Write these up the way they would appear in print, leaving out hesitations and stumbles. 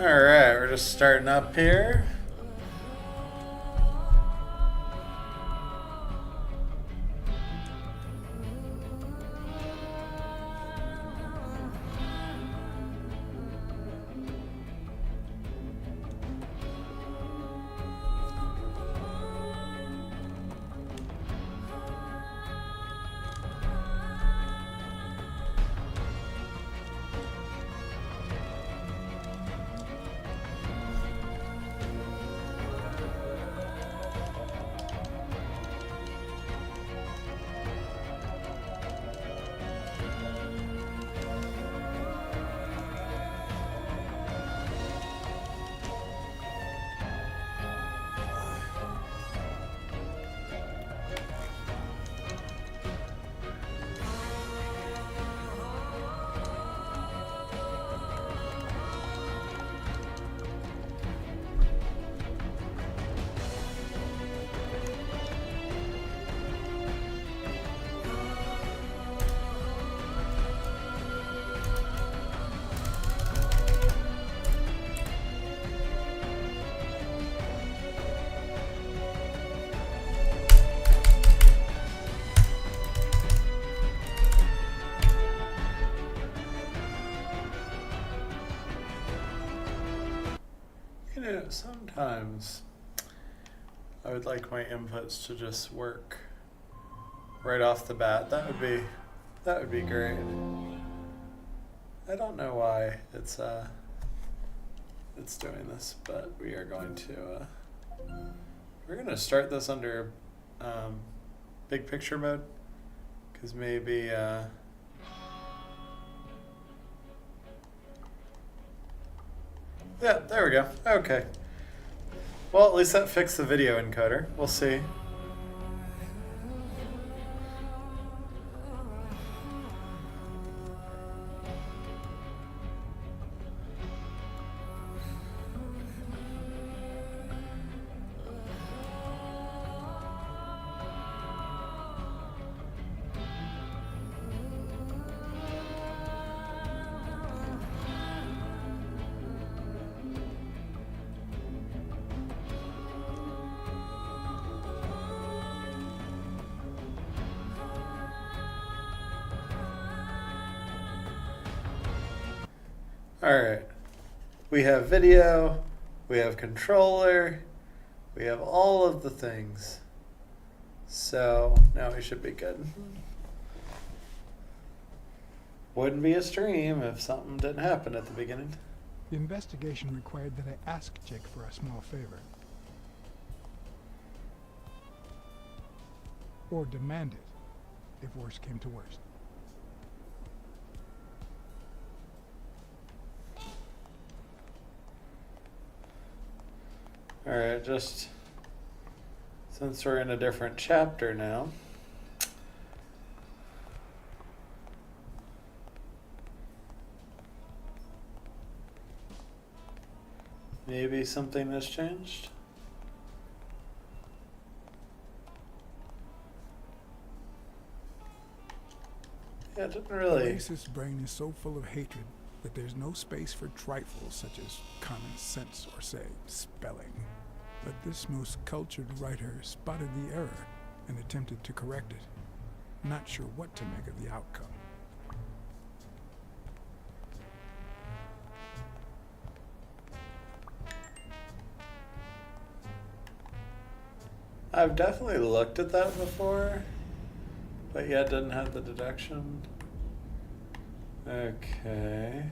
Alright, we're just starting up here. You know, sometimes I would like my inputs to just work right off the bat. That would be great. I don't know why it's doing this, but we are going to we're gonna start this under big picture mode, because maybe yeah, there we go. Okay. Well, at least that fixed the video encoder. We'll see. Alright, we have video, we have controller, we have all of the things. So now we should be good. Wouldn't be a stream if something didn't happen at the beginning. The investigation required that I ask Jake for a small favor. Or demand it, if worst came to worst. Alright, just since we're in a different chapter now. Maybe something has changed. Yeah, it didn't The really. racist brain is so full of hatred that there's no space for trifles such as common sense or, say, spelling. But this most cultured writer spotted the error and attempted to correct it, not sure what to make of the outcome. I've definitely looked at that before, but yeah, didn't have the deduction. Okay.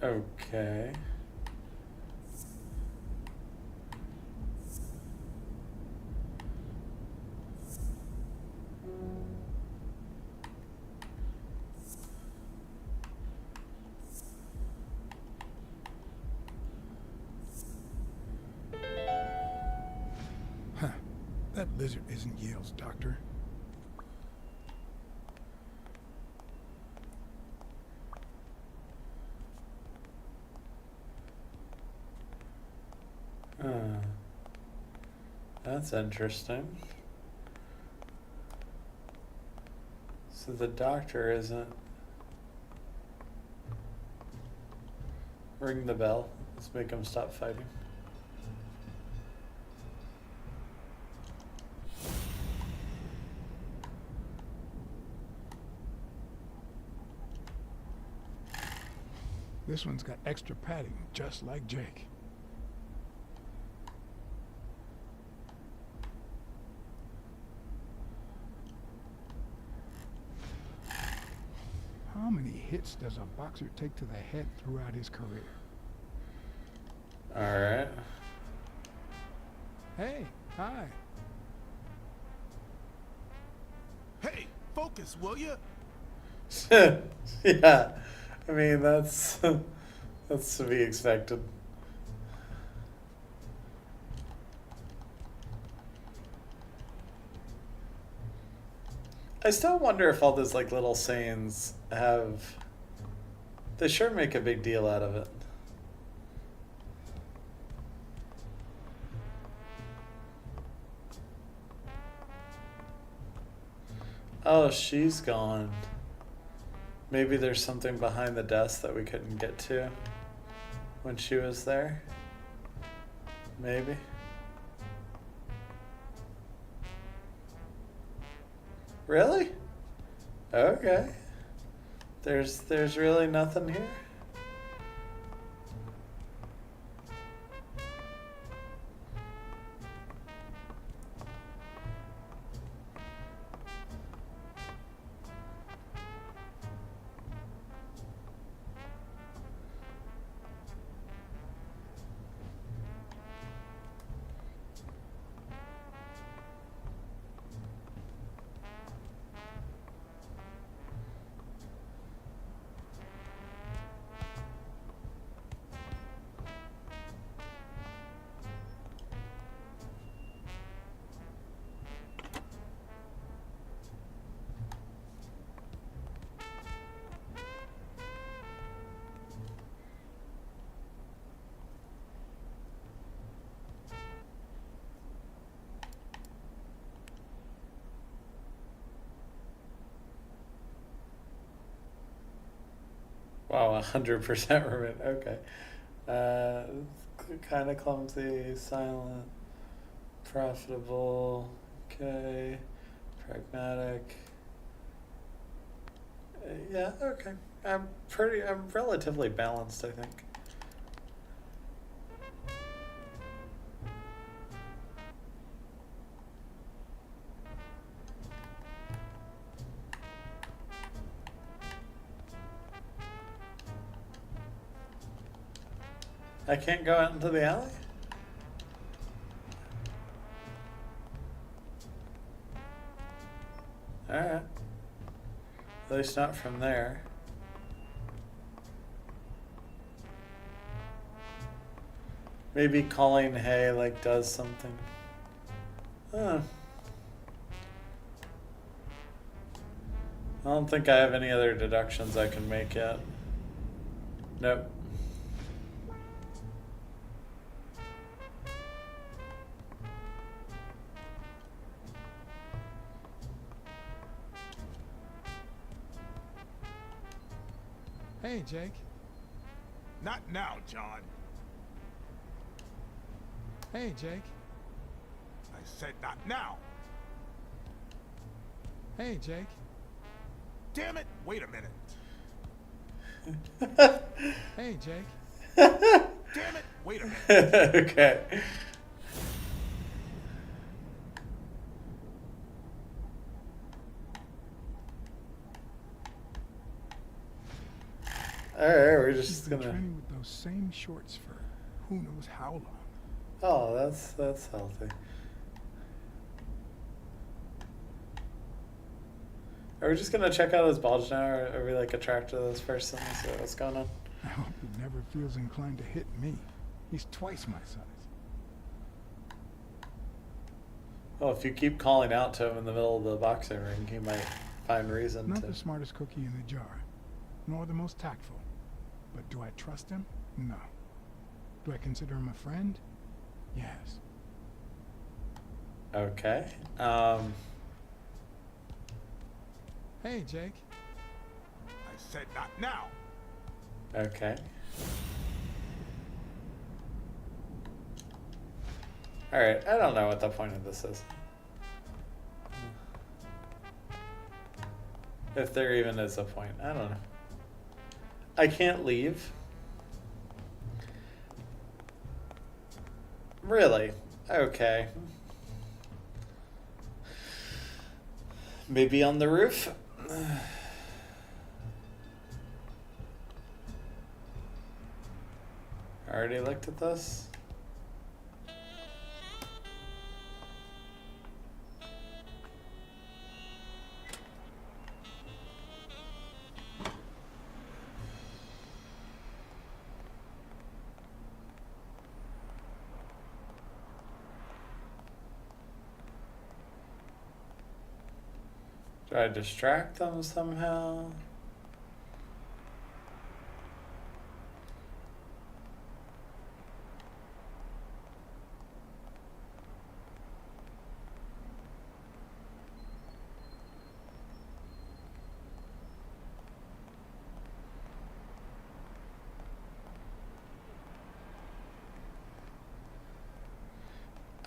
Okay. That lizard isn't Yale's doctor. That's interesting. So the doctor isn't... Ring the bell. Let's make him stop fighting. This one's got extra padding, just like Jake. How many hits does a boxer take to the head throughout his career? Alright. Hey, hi. Hey, focus, will you? Yeah. I mean, that's to be expected. I still wonder if all those like little sayings have... They sure make a big deal out of it. Oh, she's gone. Maybe there's something behind the desk that we couldn't get to when she was there. Maybe. Really? Okay. There's really nothing here? Wow, 100% remit. Okay. Kind of clumsy, silent, profitable. Okay. Pragmatic. Yeah, okay. I'm relatively balanced, I think. I can't go out into the alley? Alright. At least not from there. Maybe calling hey like does something. Huh. I don't think I have any other deductions I can make yet. Nope. Hey, Jake. Not now, John. Hey, Jake. I said not now. Hey, Jake. Damn it, wait a minute. Hey, Jake. Damn it, wait a minute. Okay. Alright, we're She's just been gonna... training with those same shorts for who knows how long. Oh, that's healthy. Are we just gonna check out his bulge now, or are we like attracted to this person? See what's going on? I hope he never feels inclined to hit me. He's twice my size. Well, if you keep calling out to him in the middle of the boxing ring, he might find reason Not to. the smartest cookie in the jar, nor the most tactful. But do I trust him? No. Do I consider him a friend? Yes. Okay. Hey, Jake. I said not now. Okay. Alright, I don't know what the point of this is. If there even is a point. I don't know. I can't leave. Really? Okay. Maybe on the roof? I already looked at this. Do I distract them somehow?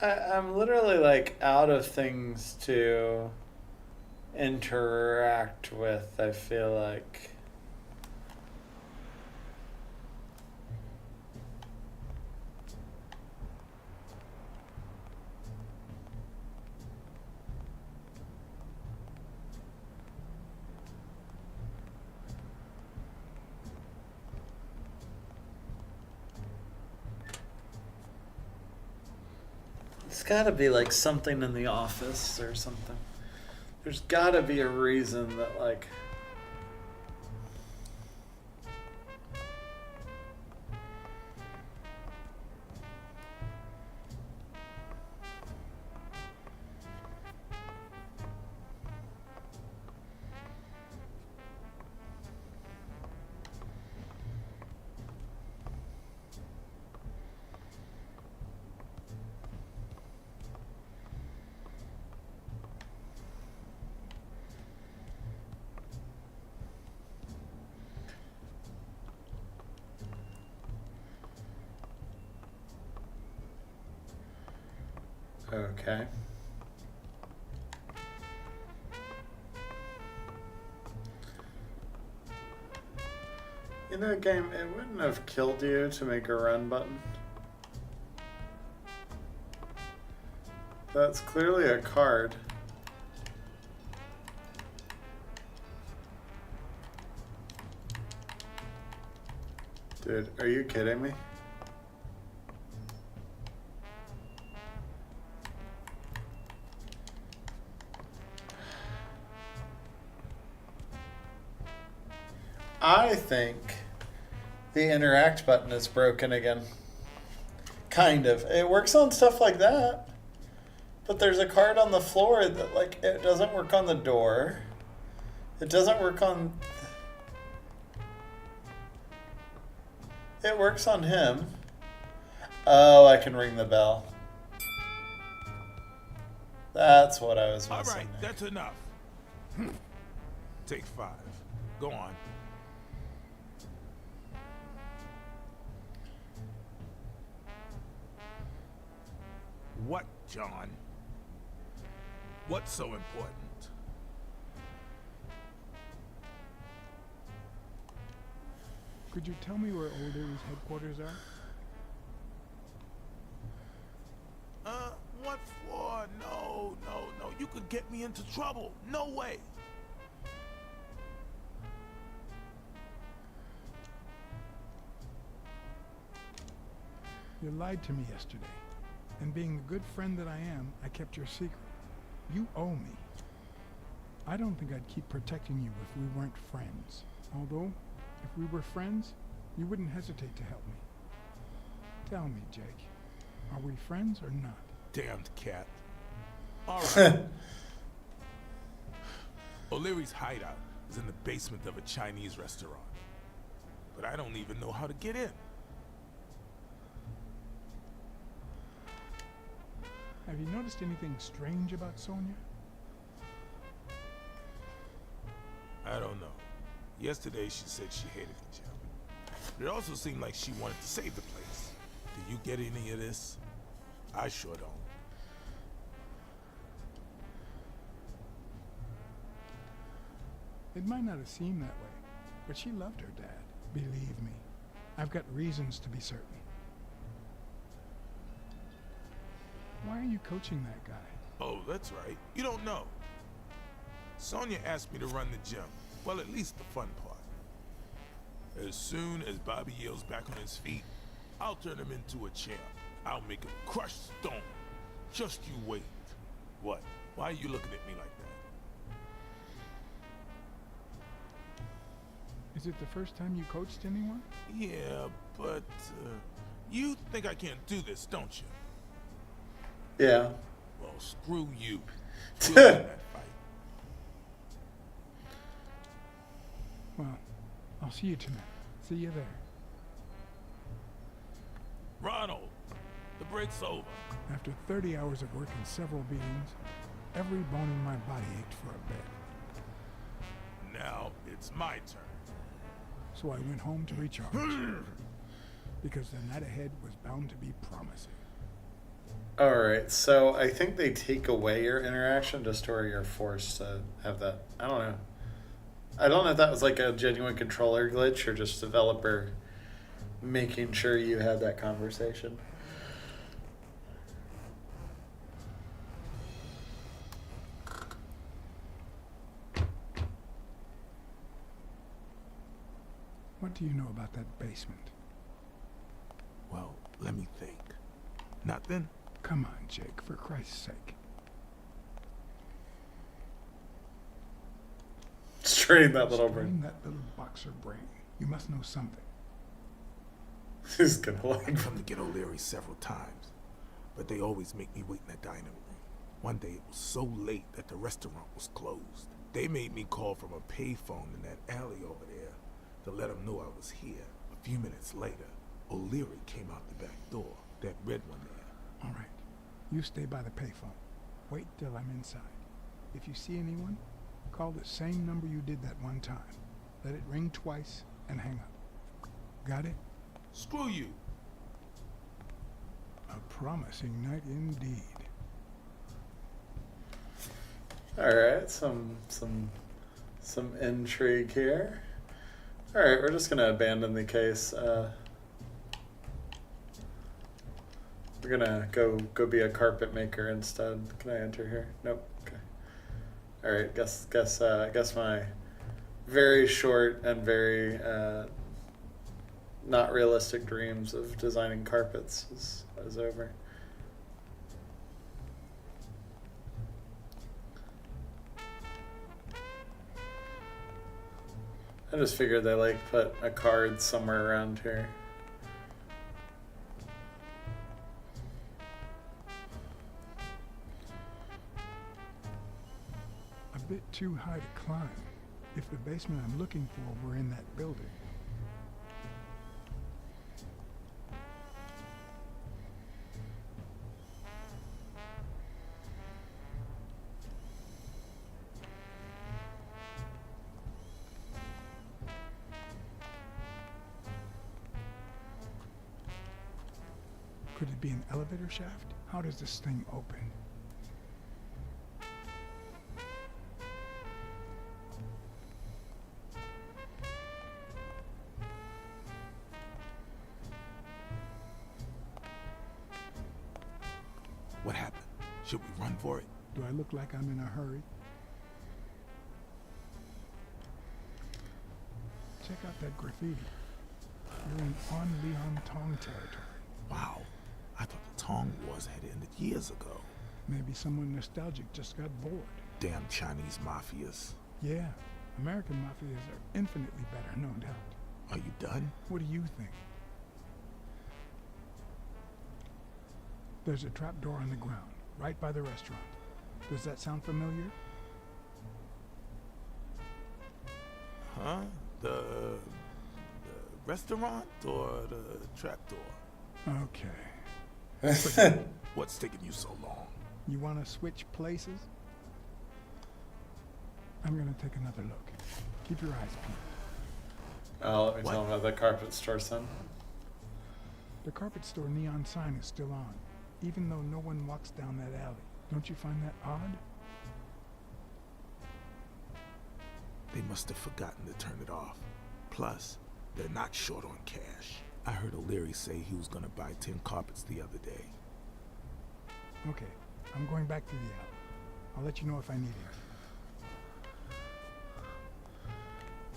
I'm literally like out of things to interact with, I feel like. There's gotta be like something in the office or something. There's gotta be a reason that like okay. You know, game, it wouldn't have killed you to make a run button. That's clearly a card. Dude, are you kidding me? I think the interact button is broken again. Kind of. It works on stuff like that. But there's a card on the floor that, like, it doesn't work on the door. It doesn't work on... It works on him. Oh, I can ring the bell. That's what I was missing. All right, that's enough. Take 5. Go on. What, John? What's so important? Could you tell me where Old Erie's headquarters are? What for? No. You could get me into trouble. No way. You lied to me yesterday. And being the good friend that I am, I kept your secret. You owe me. I don't think I'd keep protecting you if we weren't friends. Although, if we were friends, you wouldn't hesitate to help me. Tell me, Jake, are we friends or not? Damned cat. All right. O'Leary's hideout is in the basement of a Chinese restaurant. But I don't even know how to get in. Have you noticed anything strange about Sonia? I don't know. Yesterday she said she hated the gym. It also seemed like she wanted to save the place. Do you get any of this? I sure don't. It might not have seemed that way, but she loved her dad. Believe me, I've got reasons to be certain. Why are you coaching that guy? Oh, that's right. You don't know. Sonia asked me to run the gym. Well, at least the fun part. As soon as Bobby yells back on his feet, I'll turn him into a champ. I'll make him crush stone. Just you wait. What? Why are you looking at me like that? Is it the first time you coached anyone? Yeah, but you think I can't do this, don't you? Yeah. Well, screw you. We'll win that fight. Well, I'll see you tonight. See you there. Ronald, the break's over. After 30 hours of work and several beatings, every bone in my body ached for a bed. Now it's my turn. So I went home to recharge. Because the night ahead was bound to be promising. Alright, so I think they take away your interaction just to where you're forced to have that. I don't know. I don't know if that was like a genuine controller glitch or just developer making sure you had that conversation. What do you know about that basement? Well, let me think. Nothing? Come on, Jake, for Christ's sake. Strain that little Strain brain. that little boxer brain. You must know something. He's gonna I like. come to get O'Leary several times, but they always make me wait in the dining room. One day it was so late that the restaurant was closed. They made me call from a payphone in that alley over there to let them know I was here. A few minutes later, O'Leary came out the back door, that red one there. All right. You stay by the payphone. Wait till I'm inside. If you see anyone, call the same number you did that one time. Let it ring twice and hang up. Got it? Screw you. A promising night indeed. Alright, some intrigue here. Alright, we're just gonna abandon the case. We're gonna go be a carpet maker instead. Can I enter here? Nope. Okay. Alright, guess my very short and very not realistic dreams of designing carpets is over. I just figured they like put a card somewhere around here. A bit too high to climb. If the basement I'm looking for were in that building. Could it be an elevator shaft? How does this thing open? What happened? Should we run for it? Do I look like I'm in a hurry? Check out that graffiti. You're in On Leon Tong territory. Wow. I thought the Tong Wars had ended years ago. Maybe someone nostalgic just got bored. Damn Chinese mafias. Yeah, American mafias are infinitely better, no doubt. Are you done? What do you think? There's a trapdoor on the ground, right by the restaurant. Does that sound familiar? Huh? The restaurant or the trapdoor? Okay. What's taking you so long? You want to switch places? I'm gonna take another look. Keep your eyes peeled. Oh, let me What? tell him about the carpet store son. The carpet store neon sign is still on, even though no one walks down that alley. Don't you find that odd? They must have forgotten to turn it off. Plus, they're not short on cash. I heard O'Leary say he was gonna buy 10 carpets the other day. Okay, I'm going back to the alley. I'll let you know if I need it.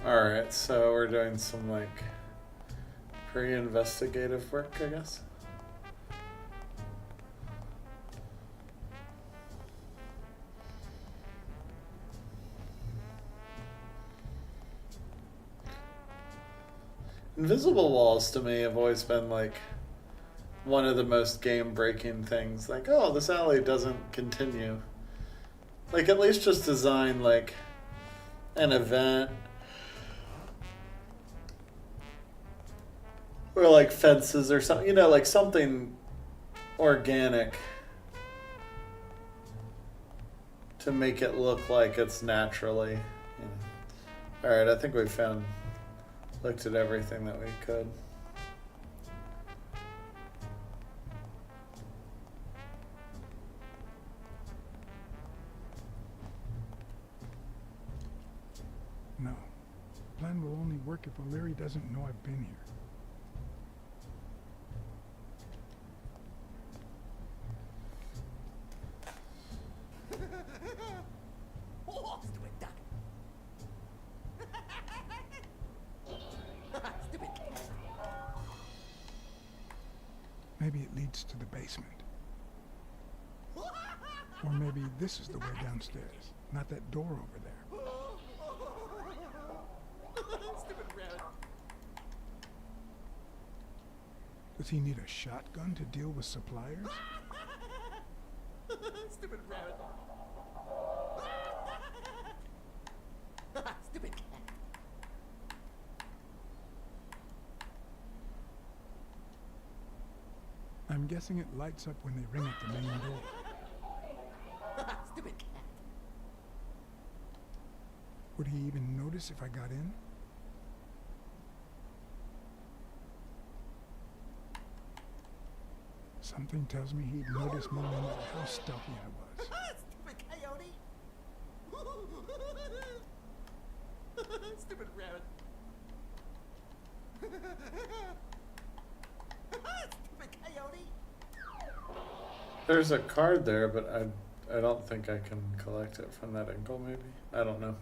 Alright, so we're doing some like pre-investigative work, I guess. Invisible walls to me have always been like one of the most game-breaking things. Like, oh, this alley doesn't continue. Like, at least just design like an event or like fences or something, you know, like something organic to make it look like it's naturally, you know. All right, I think we looked at everything that we could. No. Plan will only work if O'Leary doesn't know I've been here. Oh, stupid duck. Stupid cat. Maybe it leads to the basement. Or maybe this is the way downstairs, not that door over there. Stupid rabbit. Does he need a shotgun to deal with suppliers? Stupid rabbit. Stupid cat. I'm guessing it lights up when they ring at the main door. Stupid cat. Would he even notice if I got in? Something tells me he'd notice me no matter how stealthy I was. Stupid coyote. Stupid rabbit. Stupid coyote. There's a card there, but I don't think I can collect it from that angle, maybe? I don't know.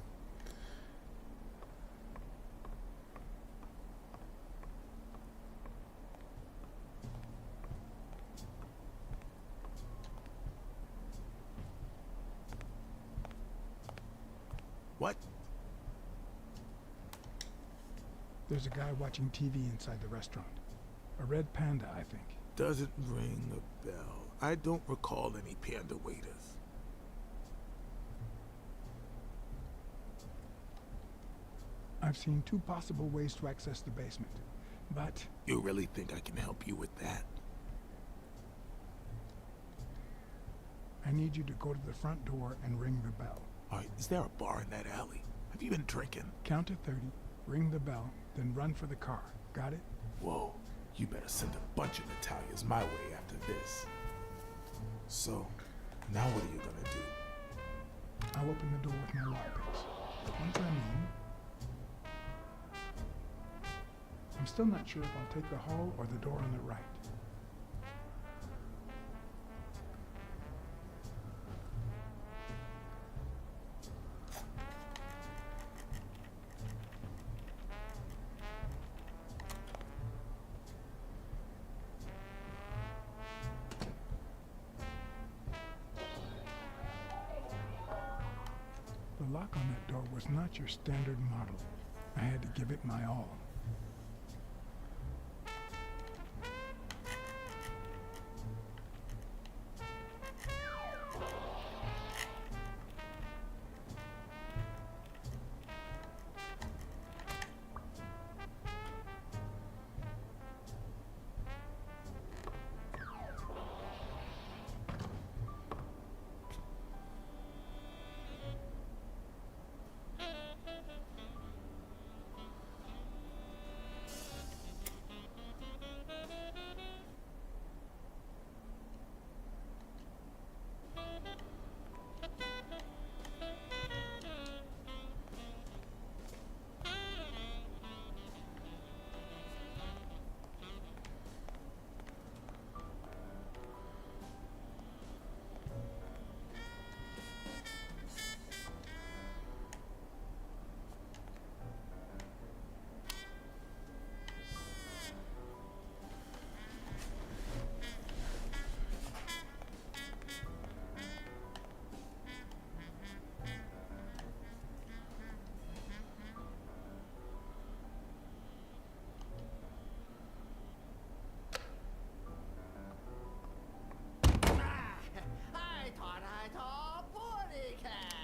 What? There's a guy watching TV inside the restaurant. A red panda, I think. Doesn't ring a bell. I don't recall any panda waiters. I've seen two possible ways to access the basement, but You really think I can help you with that? I need you to go to the front door and ring the bell. Alright, is there a bar in that alley? Have you been drinking? Count to 30, ring the bell, then run for the car. Got it? Whoa, you better send a bunch of Natalias my way after this. So, now what are you gonna do? I'll open the door with my lockpicks. Once I'm in, I'm still not sure if I'll take the hall or the door on the right. The lock on that door was not your standard model. I had to give it my all. tall porty cat.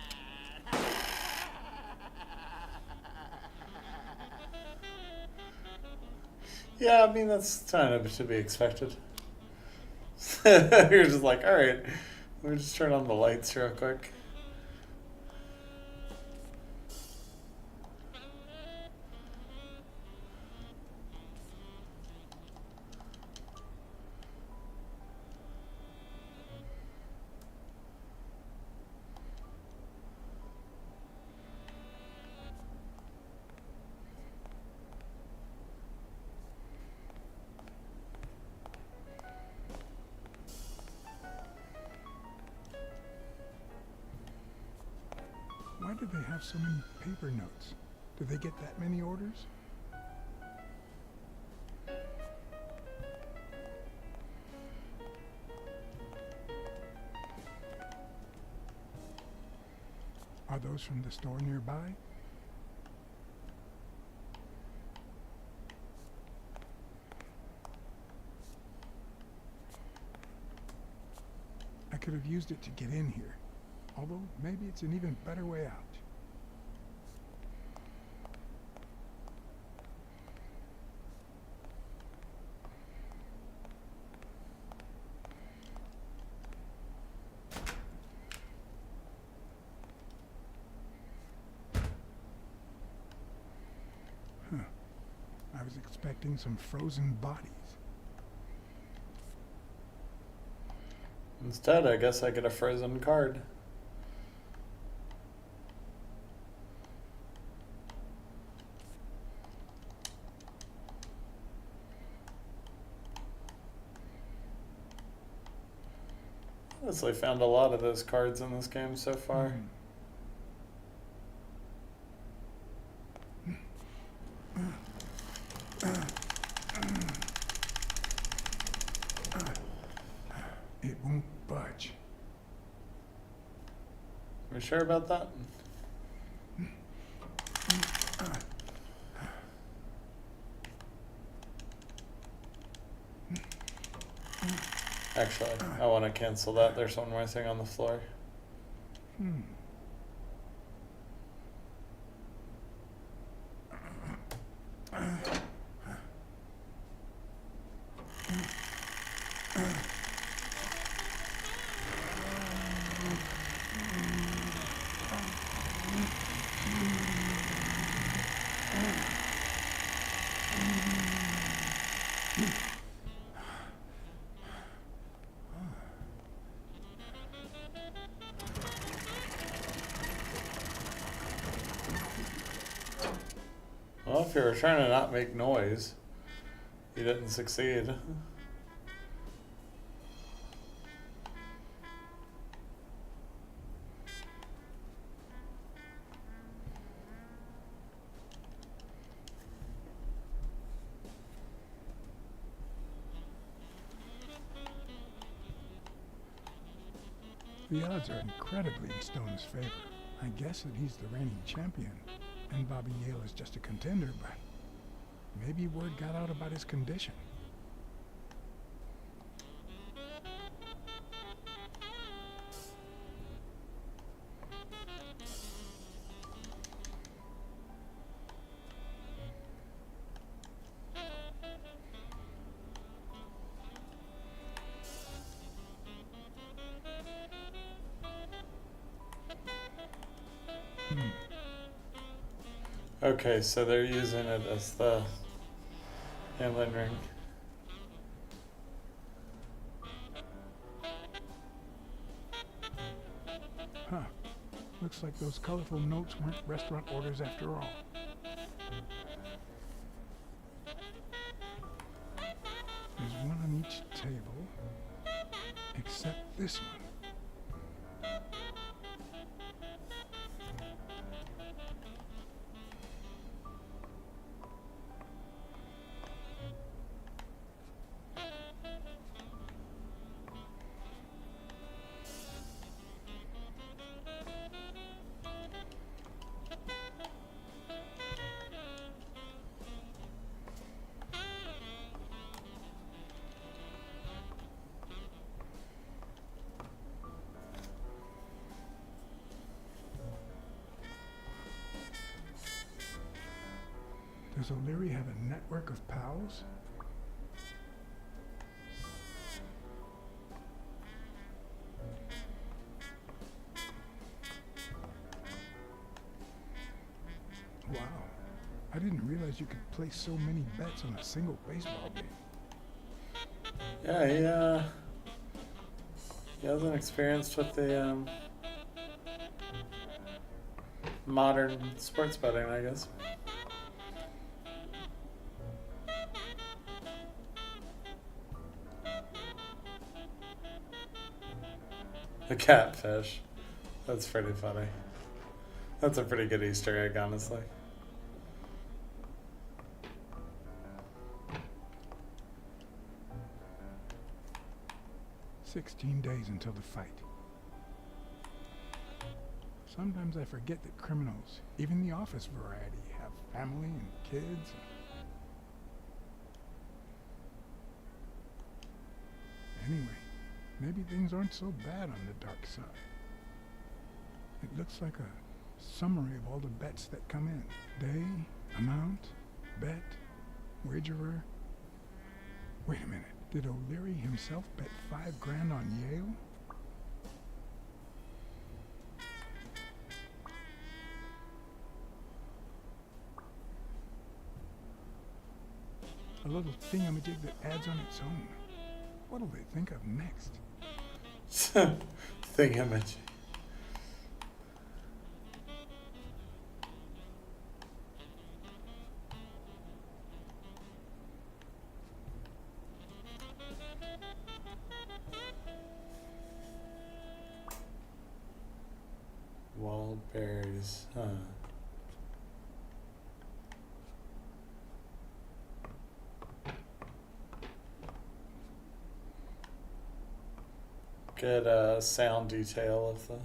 Yeah, I mean, that's kind of to be expected. You're just like, alright, let me just turn on the lights real quick. Why do they have so many paper notes? Do they get that many orders? Are those from the store nearby? I could have used it to get in here. Although, maybe it's an even better way out. Huh. I was expecting some frozen bodies. Instead, I guess I get a frozen card. Honestly, found a lot of those cards in this game so far. It won't budge. Are we sure about that? Actually, I want to cancel that. There's one more thing on the floor. Well, if you were trying to not make noise, you didn't succeed. The odds are incredibly in Stone's favor. I guess that he's the reigning champion, and Bobby Yale is just a contender, but maybe word got out about his condition. Okay, so they're using it as the Hamlin ring. Huh. Looks like those colorful notes weren't restaurant orders after all. There's one on each table, except this one. Does O'Leary have a network of pals? Wow. I didn't realize you could place so many bets on a single baseball game. Yeah, he hasn't experienced with the modern sports betting, I guess. A catfish. That's pretty funny. That's a pretty good Easter egg, honestly. "16 days until the fight." Sometimes I forget that criminals, even the office variety, have family and kids. Anyway, maybe things aren't so bad on the dark side. It looks like a summary of all the bets that come in. Day, amount, bet, wagerer. Wait a minute. Did O'Leary himself bet $5,000 on Yale? A little thingamajig that adds on its own. What'll they think of next? Thingamajig. Wild berries, huh? Good sound detail of the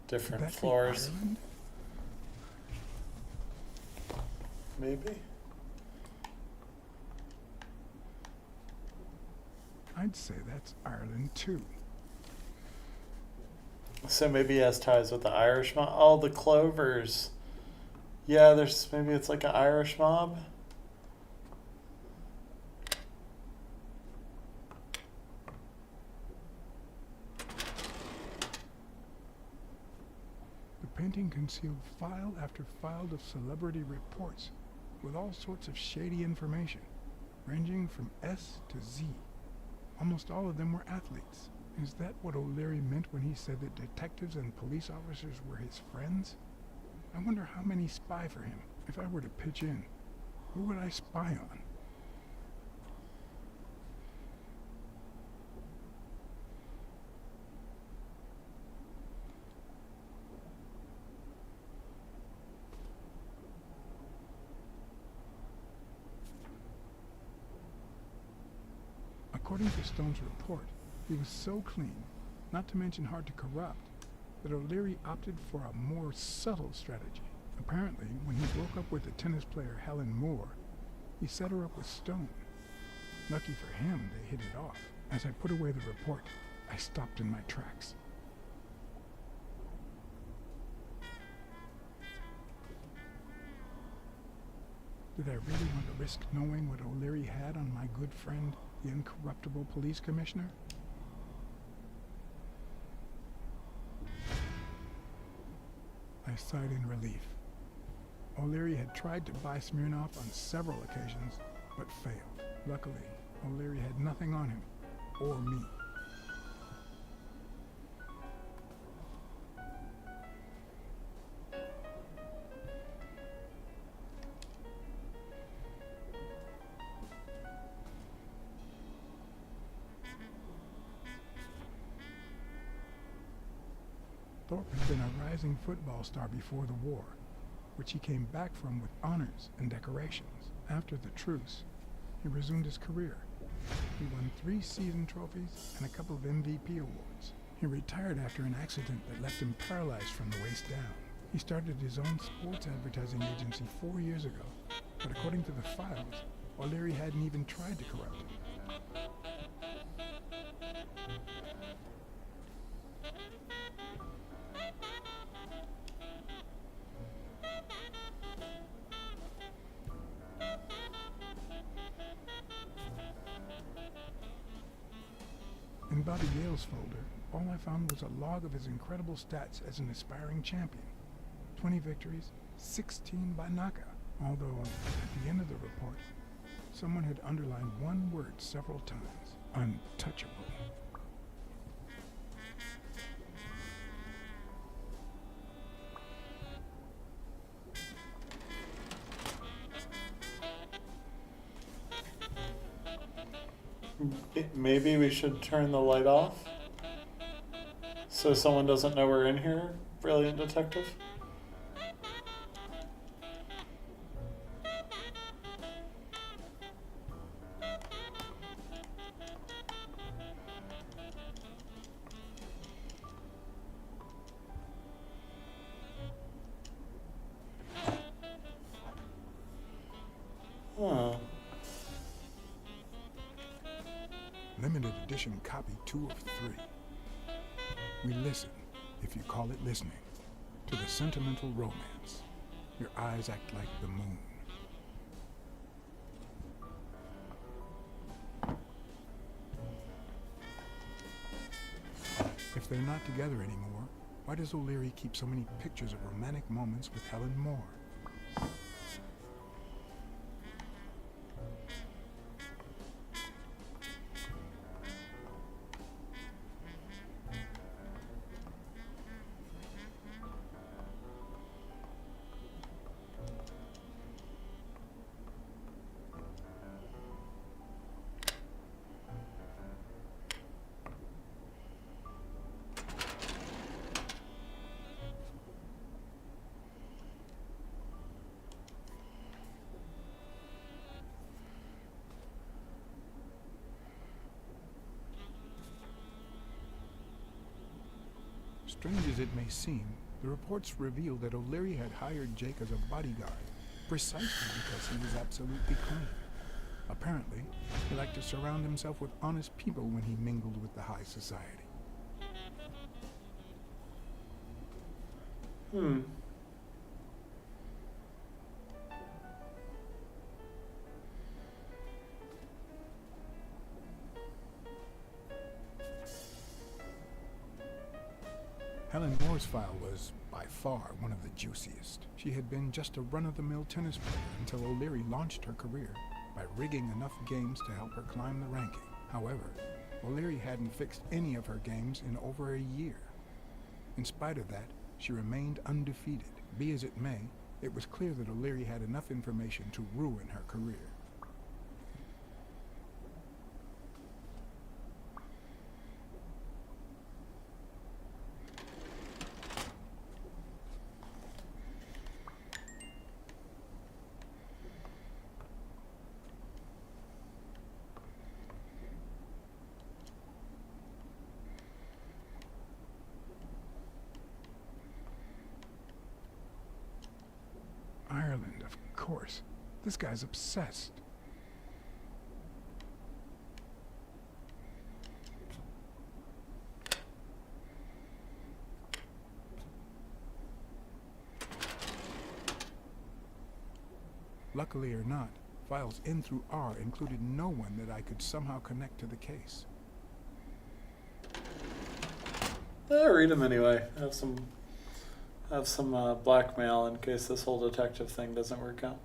different Could that be floors. Ireland? Maybe? I'd say that's Ireland too. So maybe he has ties with the Irish mob. Oh, the Clovers. Yeah, maybe it's like an Irish mob. The painting concealed file after file of celebrity reports with all sorts of shady information, ranging from S to Z. Almost all of them were athletes. Is that what O'Leary meant when he said that detectives and police officers were his friends? I wonder how many spy for him. If I were to pitch in, who would I spy on? According to Stone's report, he was so clean, not to mention hard to corrupt, that O'Leary opted for a more subtle strategy. Apparently, when he broke up with the tennis player Helen Moore, he set her up with Stone. Lucky for him, they hit it off. As I put away the report, I stopped in my tracks. Did I really want to risk knowing what O'Leary had on my good friend, the incorruptible police commissioner? I sighed in relief. O'Leary had tried to buy Smirnoff on several occasions, but failed. Luckily, O'Leary had nothing on him, or me. Thorpe had been a rising football star before the war, which he came back from with honors and decorations. After the truce, he resumed his career. He won 3 season trophies and a couple of MVP awards. He retired after an accident that left him paralyzed from the waist down. He started his own sports advertising agency 4 years ago, but according to the files, O'Leary hadn't even tried to corrupt him. In Bobby Yale's folder, all I found was a log of his incredible stats as an aspiring champion. 20 victories, 16 by knockout. Although, at the end of the report, someone had underlined one word several times. Untouchable. Maybe we should turn the light off so someone doesn't know we're in here, brilliant detective. Huh. Limited edition copy 2 of 3. We listen, if you call it listening, to the sentimental romance. Your eyes act like the moon. If they're not together anymore, why does O'Leary keep so many pictures of romantic moments with Helen Moore? Strange as it may seem, the reports reveal that O'Leary had hired Jake as a bodyguard, precisely because he was absolutely clean. Apparently, he liked to surround himself with honest people when he mingled with the high society. Helen Moore's file was, by far, one of the juiciest. She had been just a run-of-the-mill tennis player until O'Leary launched her career by rigging enough games to help her climb the ranking. However, O'Leary hadn't fixed any of her games in over a year. In spite of that, she remained undefeated. Be as it may, it was clear that O'Leary had enough information to ruin her career. Ireland, of course. This guy's obsessed. Luckily or not, files N through R included no one that I could somehow connect to the case. Read them anyway. Have some blackmail in case this whole detective thing doesn't work out.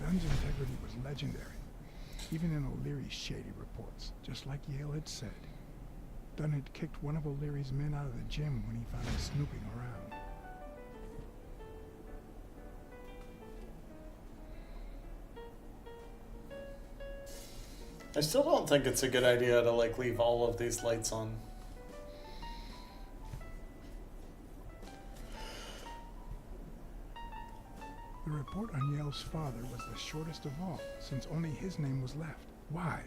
Dunn's integrity was legendary, even in O'Leary's shady reports, just like Yale had said. Dunn had kicked one of O'Leary's men out of the gym when he found him snooping around. I still don't think it's a good idea to leave all of these lights on. The report on Yale's father was the shortest of all, since only his name was left. Why?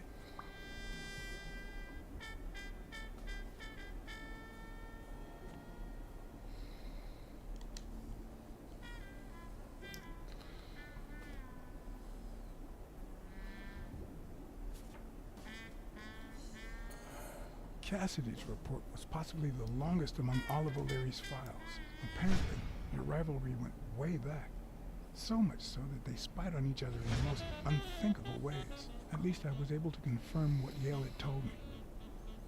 Cassidy's report was possibly the longest among all of O'Leary's files. Apparently, their rivalry went way back. So much so that they spied on each other in the most unthinkable ways. At least I was able to confirm what Yale had told me.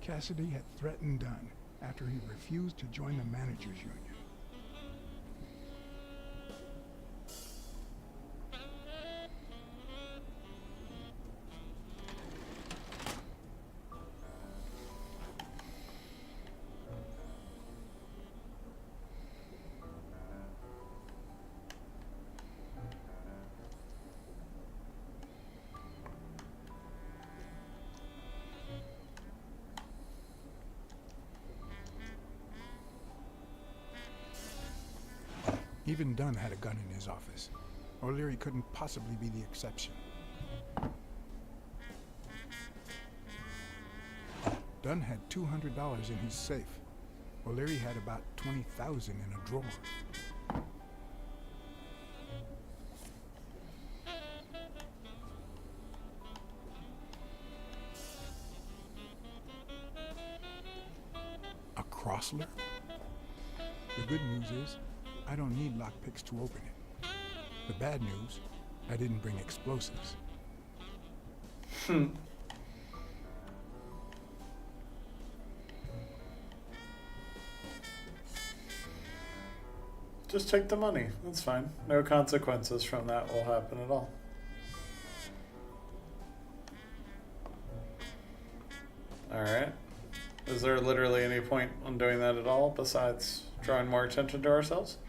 Cassidy had threatened Dunn after he refused to join the managers' union. Even Dunn had a gun in his office. O'Leary couldn't possibly be the exception. Dunn had $200 in his safe. O'Leary had about $20,000 in a drawer. A Crossler? The good news is, I don't need lockpicks to open it. The bad news, I didn't bring explosives. Just take the money. That's fine. No consequences from that will happen at all. Alright. Is there literally any point on doing that at all besides drawing more attention to ourselves?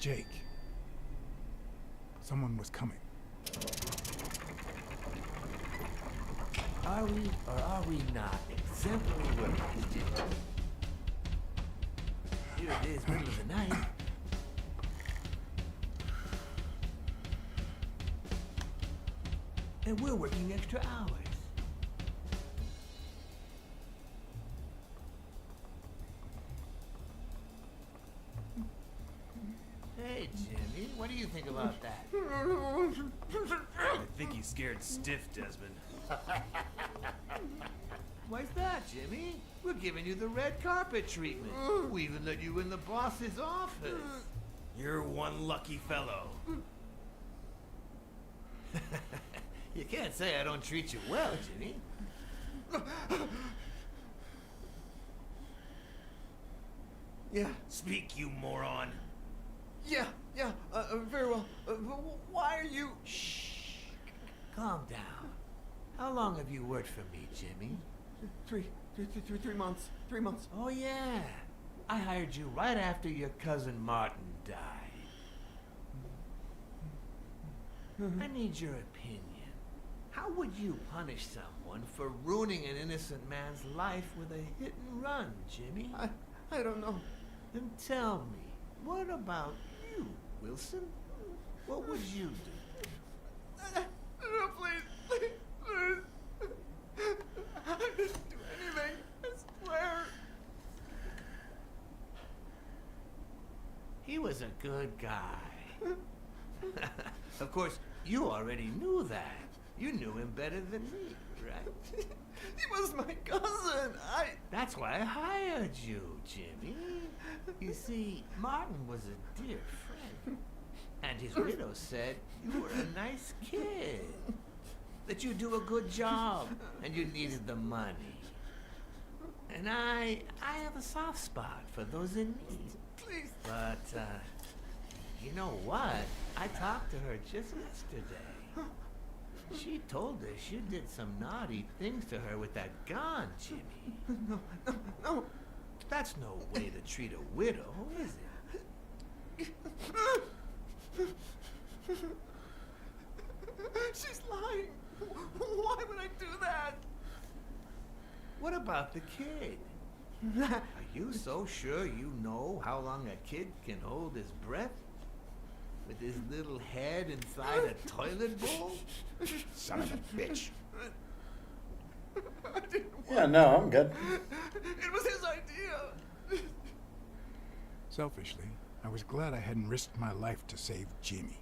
Jake. Someone was coming. Are we or are we not exemplary workers, Jim? Here it is, middle of the night. And we're working extra hours. Hey, Jimmy, what do you think about that? I think he's scared stiff, Desmond. Why's that, Jimmy? We're giving you the red carpet treatment. We even let you in the boss's office. You're one lucky fellow. You can't say I don't treat you well, Jimmy. Yeah, Speak, you moron. yeah, very well. Why are you... Shh. Calm down. How long have you worked for me, Jimmy? 3 months. 3 months. Oh, yeah. I hired you right after your cousin Martin died. I need your opinion. How would you punish someone for ruining an innocent man's life with a hit and run, Jimmy? I don't know. Then tell me, what about you, Wilson? What would you do? No, please. I didn't do anything. I swear. He was a good guy. Of course, you already knew that. You knew him better than me, right? He was my cousin. That's why I hired you, Jimmy. You see, Martin was a dear friend. And his widow said you were a nice kid. That you do a good job and you needed the money. And I have a soft spot for those in need. Please. But, you know what? I talked to her just yesterday. She told us you did some naughty things to her with that gun, Jimmy. No. That's no way to treat a widow, is it? She's lying. Why would I do that? What about the kid? Are you so sure you know how long a kid can hold his breath? with his little head inside a toilet bowl? Son of a bitch. I didn't Yeah, no, I'm good. It was his idea. Selfishly, I was glad I hadn't risked my life to save Jimmy.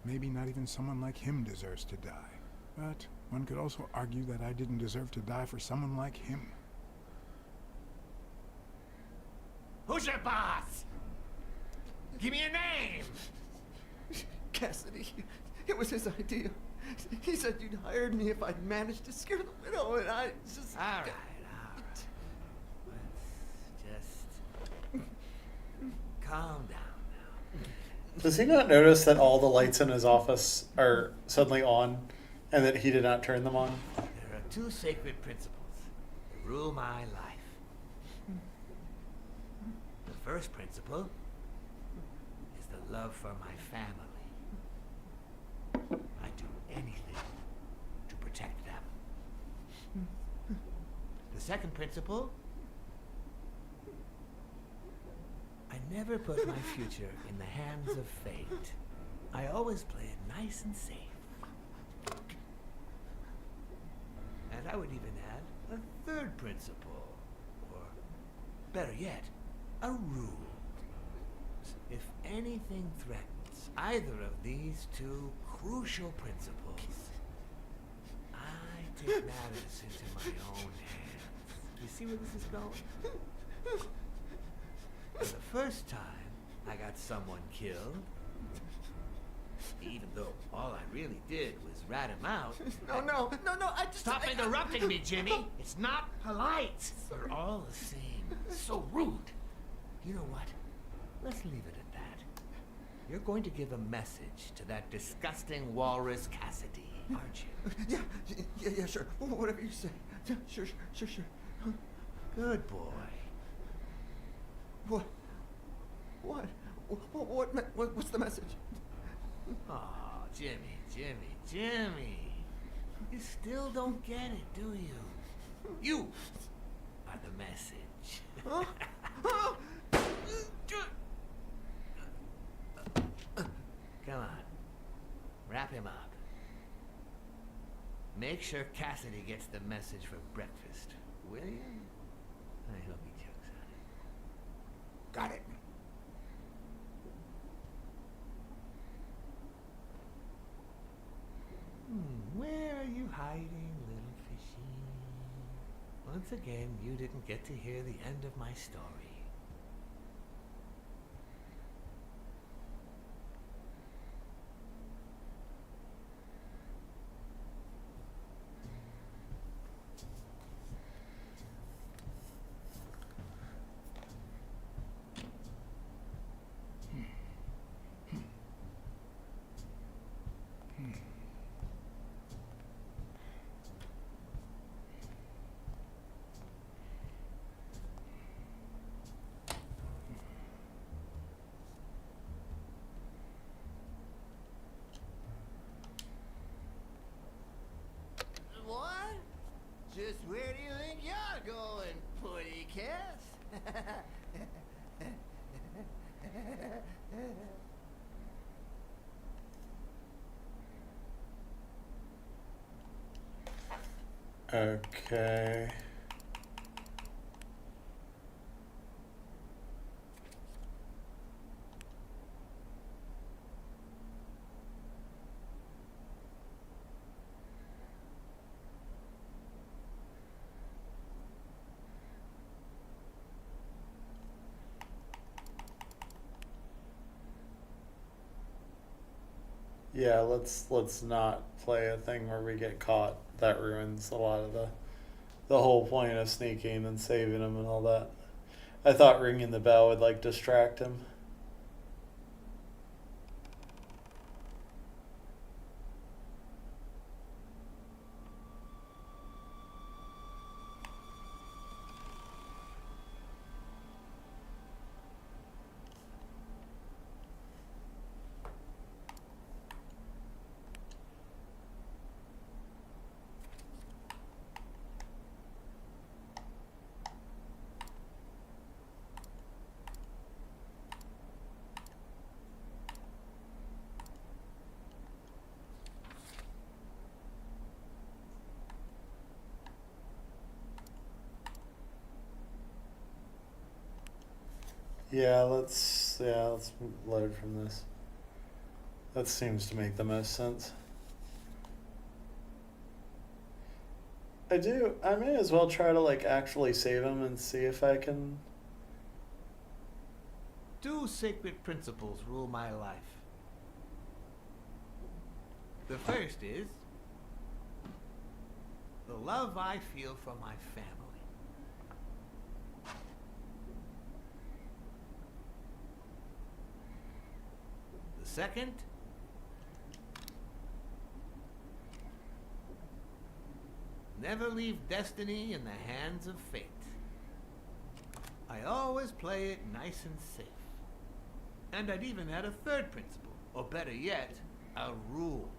Maybe not even someone like him deserves to die. But one could also argue that I didn't deserve to die for someone like him. Who's your boss? Give me a name! Cassidy, it was his idea. He said you'd hired me if I'd managed to scare the widow, and I just... All right. Let's just calm down now. Does he not notice that all the lights in his office are suddenly on and that he did not turn them on? There are two sacred principles that rule my life. The first principle is the love for my family. I'd do anything to protect them. The second principle, I never put my future in the hands of fate. I always play it nice and safe. And I would even add a third principle, or better yet, a rule. If anything threatens either of these two crucial principles, I take matters into my own hands. You see where this is going? For the first time I got someone killed, even though all I really did was rat him out. No, I just... Stop interrupting me, Jimmy! It's not polite! We're all the same. So rude. You know what? Let's leave it at that. You're going to give a message to that disgusting walrus Cassidy, aren't you? Yeah, sure. Whatever you say. Yeah, sure. Good boy. What? What's the message? Oh, Jimmy. You still don't get it, do you? You are the message. Huh? Come on. Wrap him up. Make sure Cassidy gets the message for breakfast, will you? I hope he chokes on it. Got it. Where are you hiding, little fishy? Once again, you didn't get to hear the end of my story. What? Just where do you think you're going, putty cats? Okay. Yeah, let's not play a thing where we get caught. That ruins a lot of the whole point of sneaking and saving him and all that. I thought ringing the bell would like distract him. let's load from this. That seems to make the most sense. I may as well try to like actually save him and see if I can. 2 sacred principles rule my life. The first is the love I feel for my family. The second, never leave destiny in the hands of fate. I always play it nice and safe. And I'd even add a third principle, or better yet, a rule.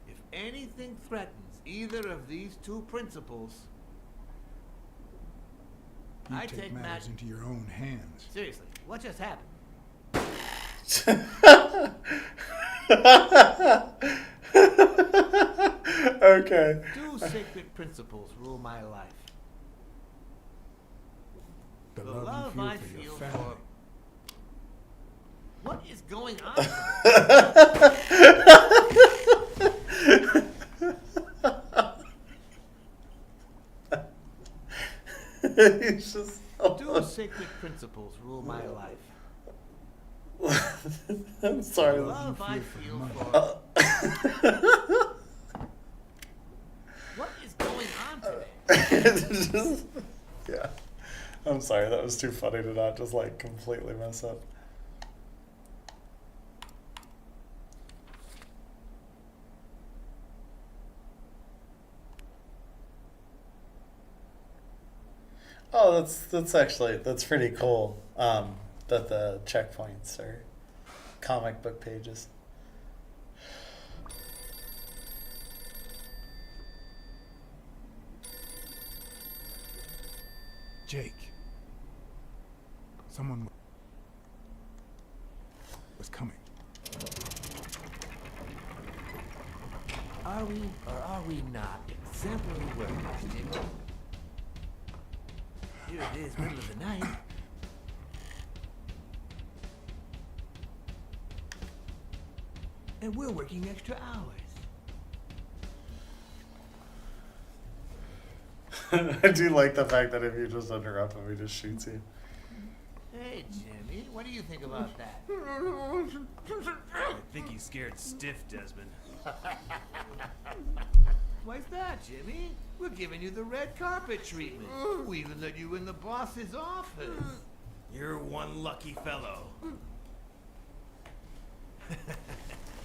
If anything threatens either of these 2 principles, You I take take matters into your own hands. Seriously, what just happened? Okay. 2 sacred principles rule my life. The The love love you I feel for feel your for... family. What is going on? He's just. 2 sacred principles rule my life. I'm sorry. The love I feel feel for for... What is going on today? It's just, yeah. I'm sorry. That was too funny to not just like completely mess up. Oh, that's pretty cool. That the checkpoints are comic book pages. Jake. Someone was coming. Are we or are we not exemplary workers, Jimmy? Here it is, middle of the night. And we're working extra hours. I do like the fact that if you just interrupt him, he just shoots you. Hey, Jimmy, what do you think about that? I think he's scared stiff, Desmond. Why's that, Jimmy? We're giving you the red carpet treatment. We even let you in the boss's office. You're one lucky fellow.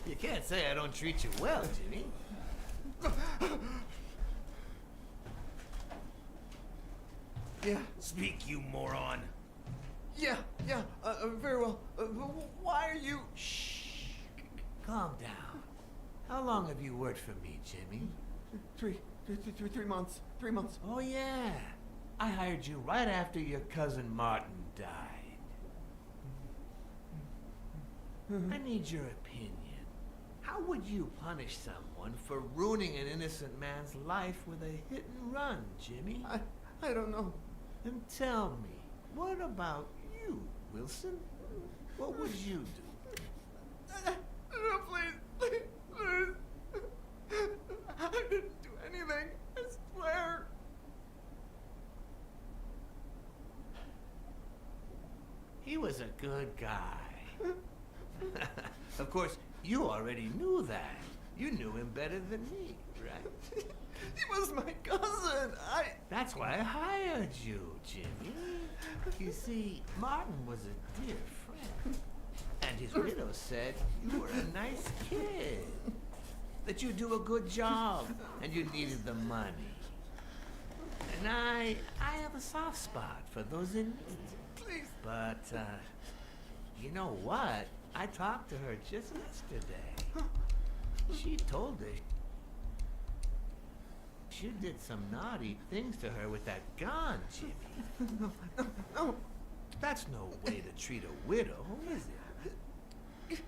You can't say I don't treat you well, Jimmy. Yeah, Speak, you moron. yeah, very well. Why are you... Shh. Calm down. How long have you worked for me, Jimmy? 3 months. 3 months. Oh, yeah. I hired you right after your cousin Martin died. I need your opinion. How would you punish someone for ruining an innocent man's life with a hit and run, Jimmy? I don't know. Then tell me, what about you, Wilson? What would you do? No, please. I didn't do anything. I swear. He was a good guy. Of course, you already knew that. You knew him better than me, right? He was my cousin. That's why I hired you, Jimmy. You see, Martin was a dear friend. And his widow said you were a nice kid. That you do a good job and you needed the money. And I have a soft spot for those in need. Please. But, you know what? I talked to her just yesterday. She told her you did some naughty things to her with that gun, Jimmy. No. That's no way to treat a widow, is it?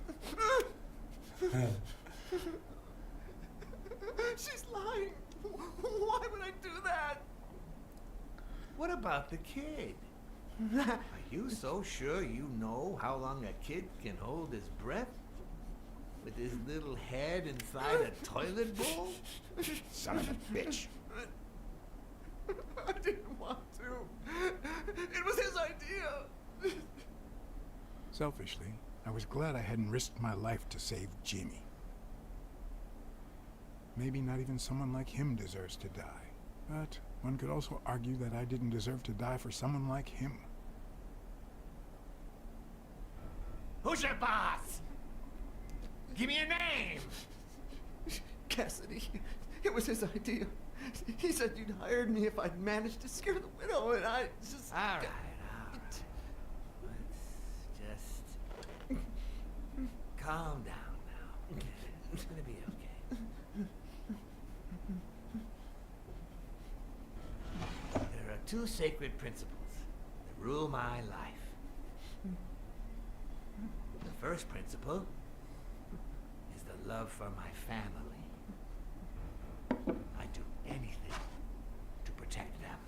She's lying. Why would I do that? What about the kid? Are you so sure you know how long a kid can hold his breath? With his little head inside a toilet bowl? Son of a bitch. I didn't want to. It was his idea. Selfishly, I was glad I hadn't risked my life to save Jimmy. Maybe not even someone like him deserves to die. But one could also argue that I didn't deserve to die for someone like him. Who's your boss? Give me a name! Cassidy. It was his idea. He said you'd hired me if I'd managed to scare the widow, and I just... All right. Let's just calm down now. Okay? It's gonna be okay. There are two sacred principles that rule my life. The first principle is the love for my family. I'd do anything to protect them.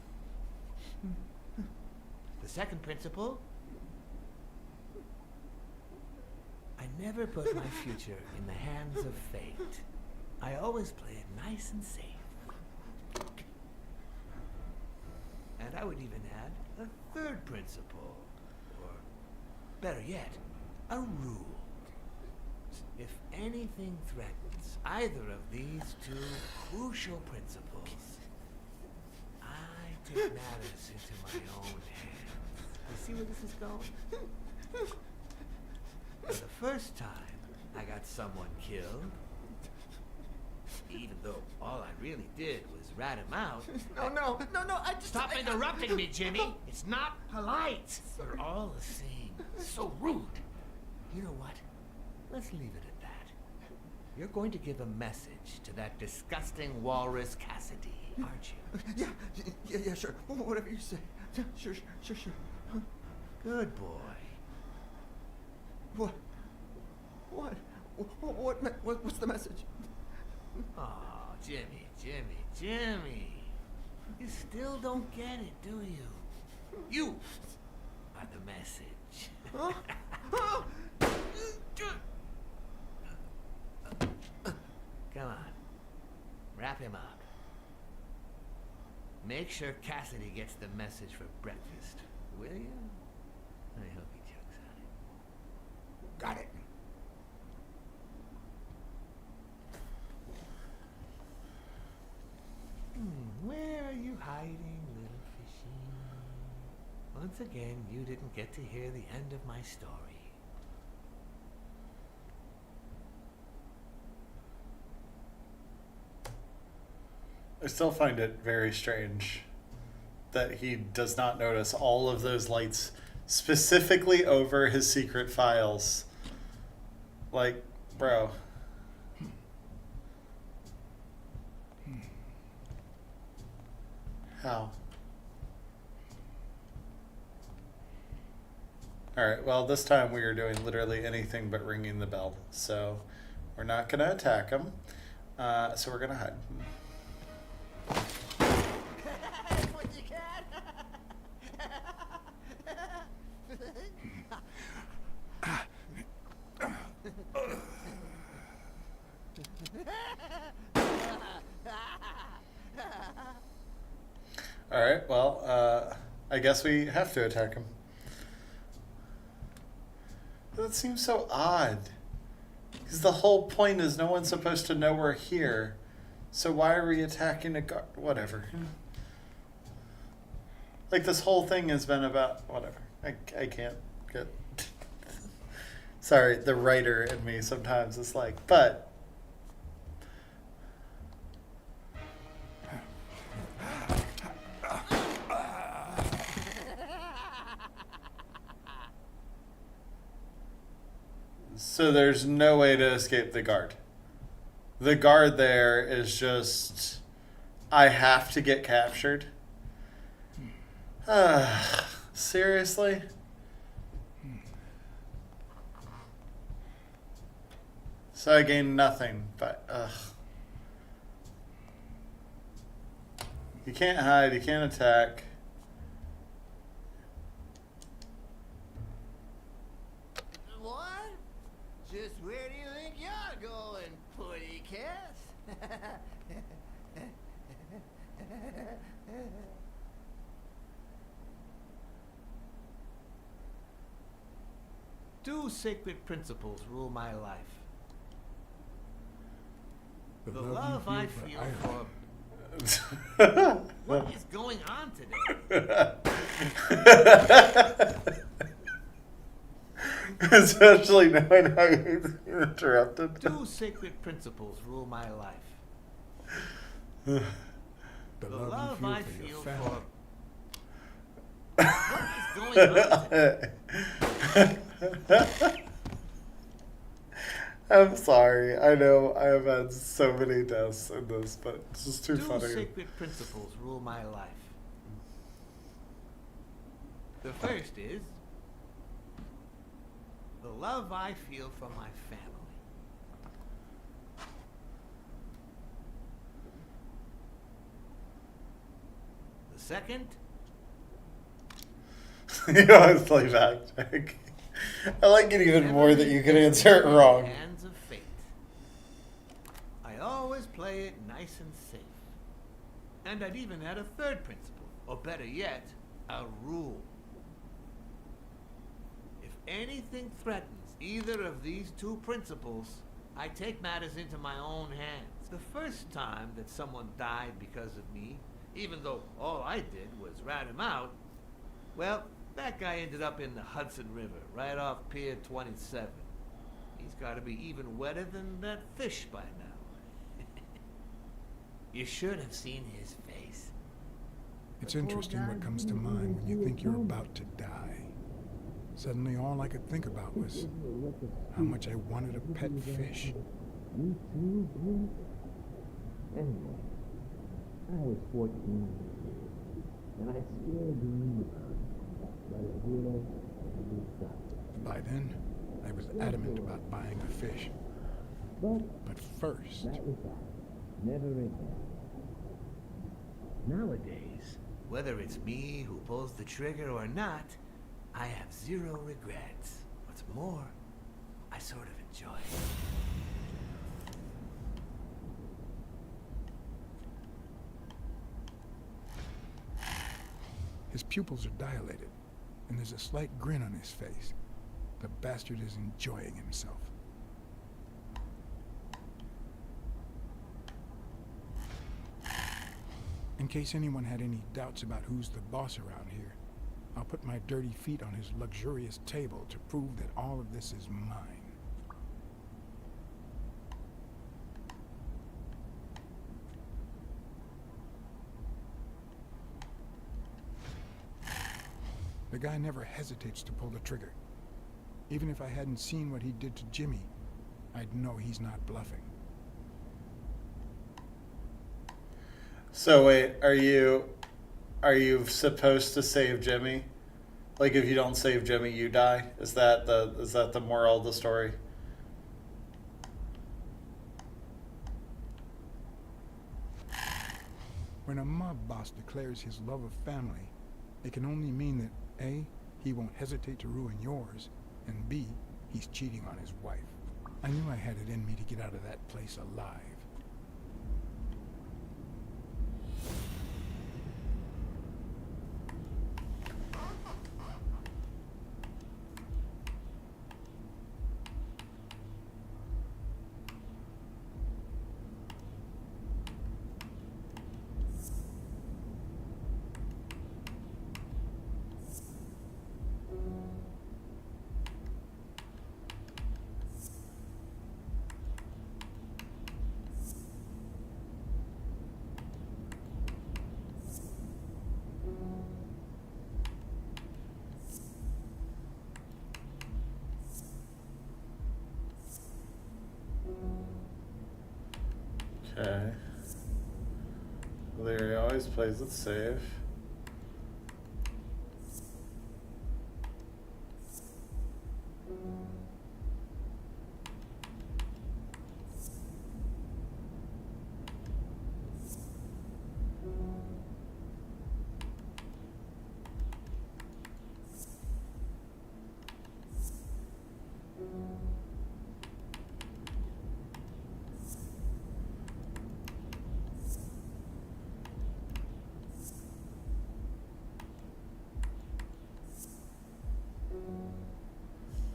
The second principle, I never put my future in the hands of fate. I always play it nice and safe. And I would even add a third principle, or better yet, a rule. If anything threatens either of these two crucial principles, I take matters into my own hands. You see where this is going? For the first time, I got someone killed, even though all I really did was rat him out. No, I just... Stop interrupting me, Jimmy! It's not polite! We're all the same. So rude. You know what? Let's leave it at that. You're going to give a message to that disgusting walrus Cassidy, aren't you? Yeah, sure. Whatever you say. Yeah, sure. Huh? Good boy. What's the message? Oh, Jimmy. You still don't get it, do you? You are the message. Huh? Come on. Wrap him up. Make sure Cassidy gets the message for breakfast, will you? I hope he chokes on it. Got it. Where are you hiding, little fishy? Once again, you didn't get to hear the end of my story. I still find it very strange that he does not notice all of those lights specifically over his secret files. Like, bro. How? Alright, well, this time we are doing literally anything but ringing the bell. So, we're not going to attack him. So we're going to hide. Alright, well, I guess we have to attack him. That seems so odd. Because the whole point is no one's supposed to know we're here. So why are we attacking a guard? Whatever. Like, this whole thing has been about... Whatever. I can't get... Sorry, the writer in me sometimes is like, but... So there's no way to escape the guard. The guard there is just... I have to get captured. Seriously? So I gain nothing, but... You can't hide, you can't attack. cares? Two sacred principles rule my life. The love I feel for... What is going on today? Especially knowing how you interrupted. Two sacred principles rule my life. The The love love you I feel for your feel family. for... What is going on today? I'm sorry. I know I have had so many deaths in this, but it's just too Two funny. sacred principles rule my life. The first is the love I feel for my family. The second, You always play back, Jack. I like it even more that you can answer it wrong. hands of fate. I always play it nice and safe. And I'd even add a third principle, or better yet, a rule. If anything threatens either of these two principles, I take matters into my own hands. The first time that someone died because of me, even though all I did was rat him out, well, that guy ended up in the Hudson River, right off Pier 27. He's got to be even wetter than that fish by now. You should have seen his face. It's interesting what comes to mind when you think you're about to die. Suddenly, all I could think about was how much I wanted a pet fish. Anyway, I was 14 and I still dream about it. But a hero and stuff. By then, I was adamant about buying a fish. But first, That was that. Never again. Nowadays, Whether it's me who pulls the trigger or not, I have zero regrets. What's more, I sort of enjoy it. his pupils are dilated, and there's a slight grin on his face. The bastard is enjoying himself. In case anyone had any doubts about who's the boss around here, I'll put my dirty feet on his luxurious table to prove that all of this is mine. The guy never hesitates to pull the trigger. Even if I hadn't seen what he did to Jimmy, I'd know he's not bluffing. So wait, are you supposed to save Jimmy? Like if you don't save Jimmy, you die? Is that the moral of the story? When a mob boss declares his love of family, it can only mean that A, he won't hesitate to ruin yours, and B, he's cheating on his wife. I knew I had it in me to get out of that place alive. Okay. Larry always plays it safe.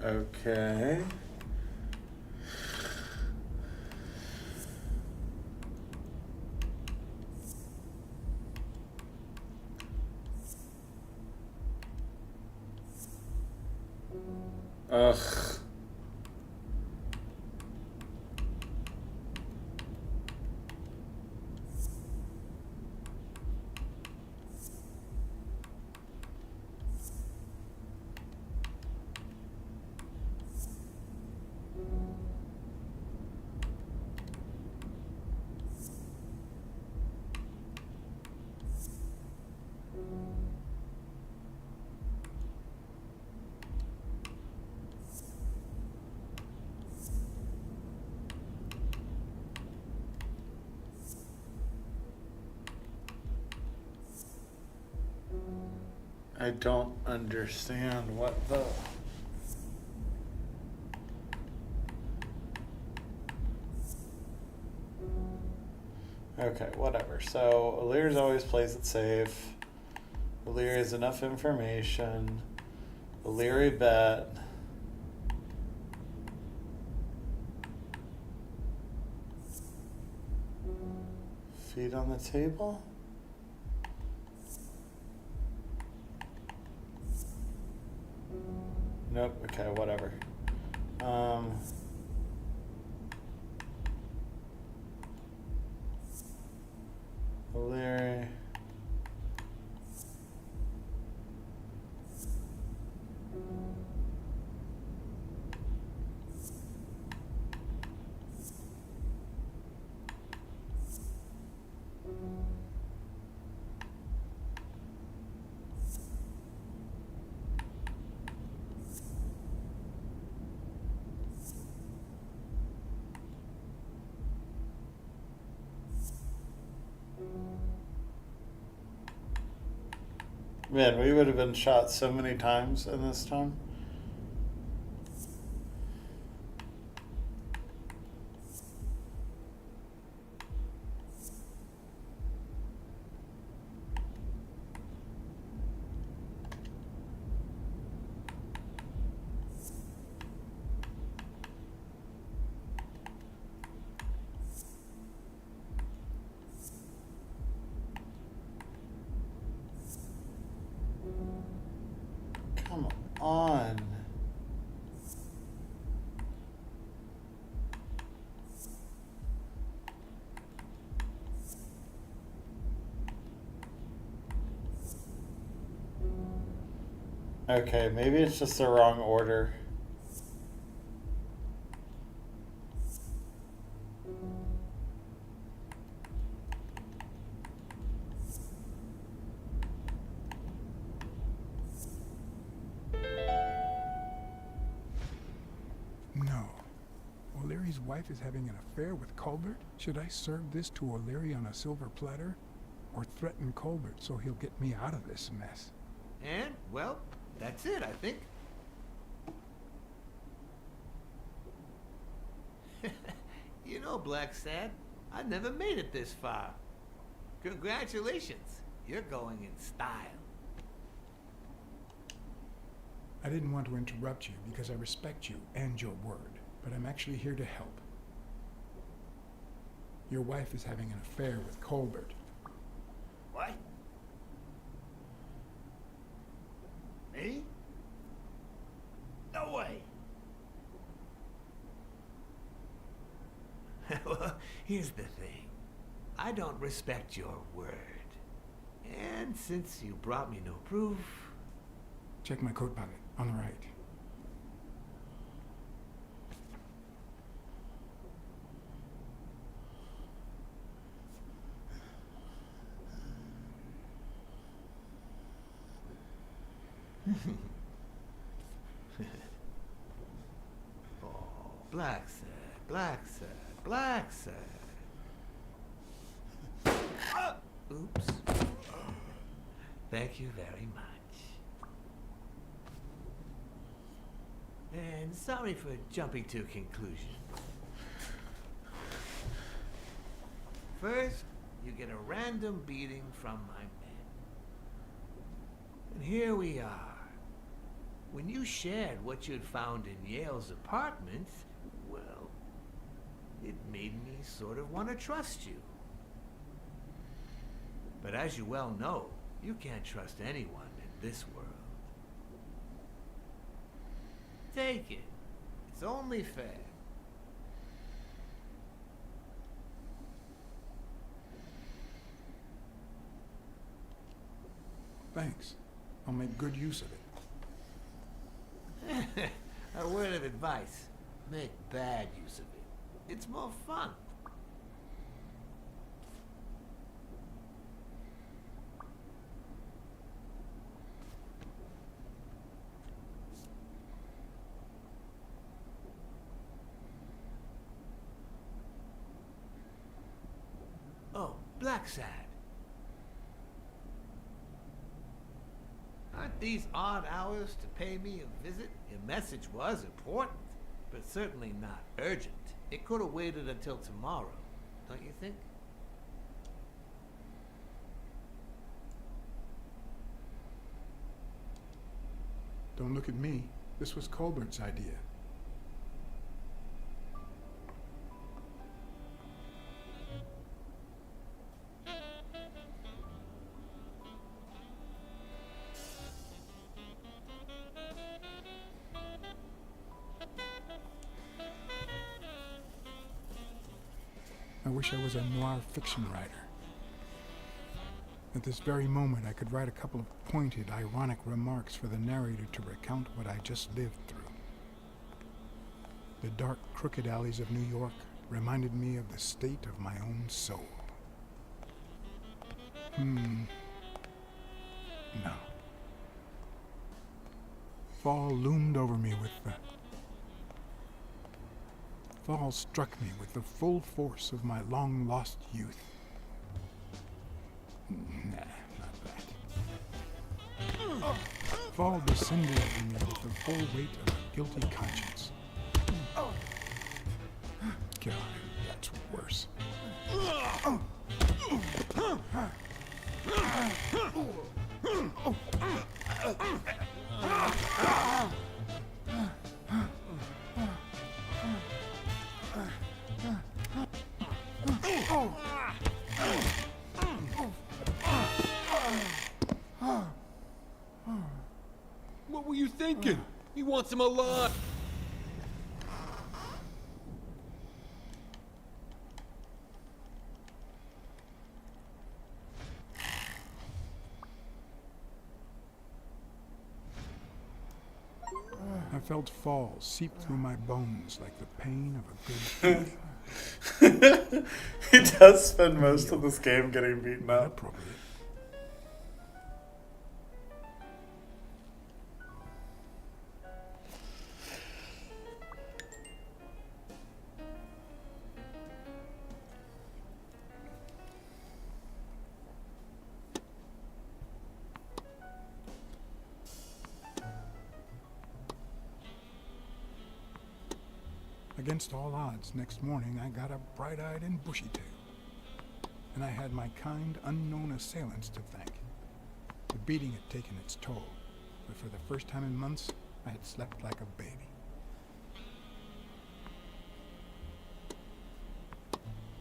Okay. Ugh. I don't understand what the... Okay, whatever. So, Illyria's always plays it safe. Illyria has enough information. Illyria bet. Feet on the table? Nope, okay, whatever. Larry. Man, we would have been shot so many times in this time. Come on. Okay, maybe it's just the wrong order. No. O'Leary's wife is having an affair with Colbert? Should I serve this to O'Leary on a silver platter? Or threaten Colbert so he'll get me out of this mess? And, well, that's it, I think. You know, Blacksad, I never made it this far. Congratulations. You're going in style. I didn't want to interrupt you because I respect you and your word, but I'm actually here to help. Your wife is having an affair with Colbert. What? Me? No way. Well, here's the thing. I don't respect your word. And since you brought me no proof... Check my coat pocket, on the right. Oh, Blacksad, Blacksad, Blacksad. Oops. Thank you very much. And sorry for jumping to conclusions. First, you get a random beating from my men. And here we are, When you shared what you'd found in Yale's apartment, well, it made me sort of want to trust you. But as you well know, you can't trust anyone in this world. Take it. It's only fair. Thanks. I'll make good use of it. A word of advice. Make bad use of it. It's more fun. Oh, Blacksad. Aren't these odd hours to pay me a visit? Your message was important, but certainly not urgent. It could have waited until tomorrow, don't you think? Don't look at me. This was Colbert's idea. I wish I was a noir fiction writer. At this very moment, I could write a couple of pointed, ironic remarks for the narrator to recount what I just lived through. The dark, crooked alleys of New York reminded me of the state of my own soul. No. Fall loomed over me with the... Fall struck me with the full force of my long-lost youth. Nah, not that. Fall descended on me with the full weight of a guilty conscience. God, that's worse. What were you thinking? He wants him alive. I felt fall seep through my bones like the pain of a good He does spend most of this game getting beaten up. appropriate. Against all odds, next morning I got up bright-eyed and bushy-tailed. And I had my kind, unknown assailants to thank. The beating had taken its toll, but for the first time in months, I had slept like a baby.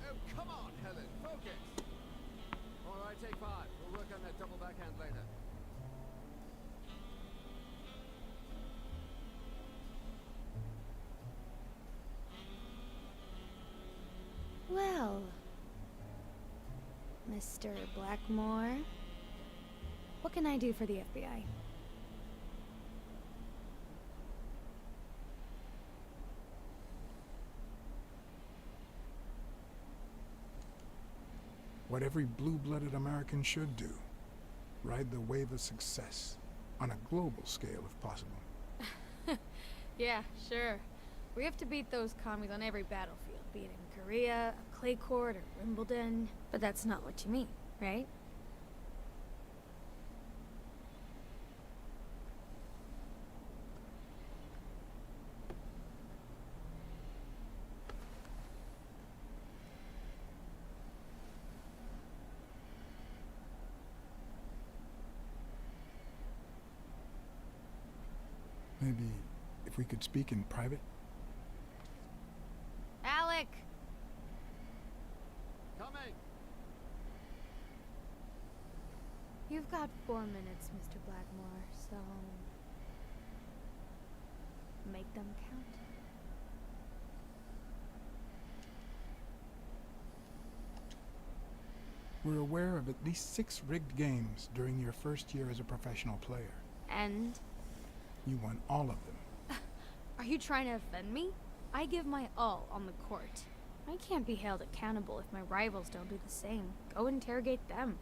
Oh, come on, Helen, focus! All right, take 5. We'll work on that double backhand later. Well, Mr. Blackmore, what can I do for the FBI? What every blue-blooded American should do. Ride the wave of success, on a global scale if possible. Yeah, sure. We have to beat those commies on every battlefield, be it in Korea, a clay court, or Wimbledon. But that's not what you mean, right? Maybe if we could speak in private? Alec! Coming. You've got 4 minutes, Mr. Blackmore, so make them count. We're aware of at least 6 rigged games during your first year as a professional player. And? You won all of them. Are you trying to offend me? I give my all on the court. I can't be held accountable if my rivals don't do the same. Go interrogate them.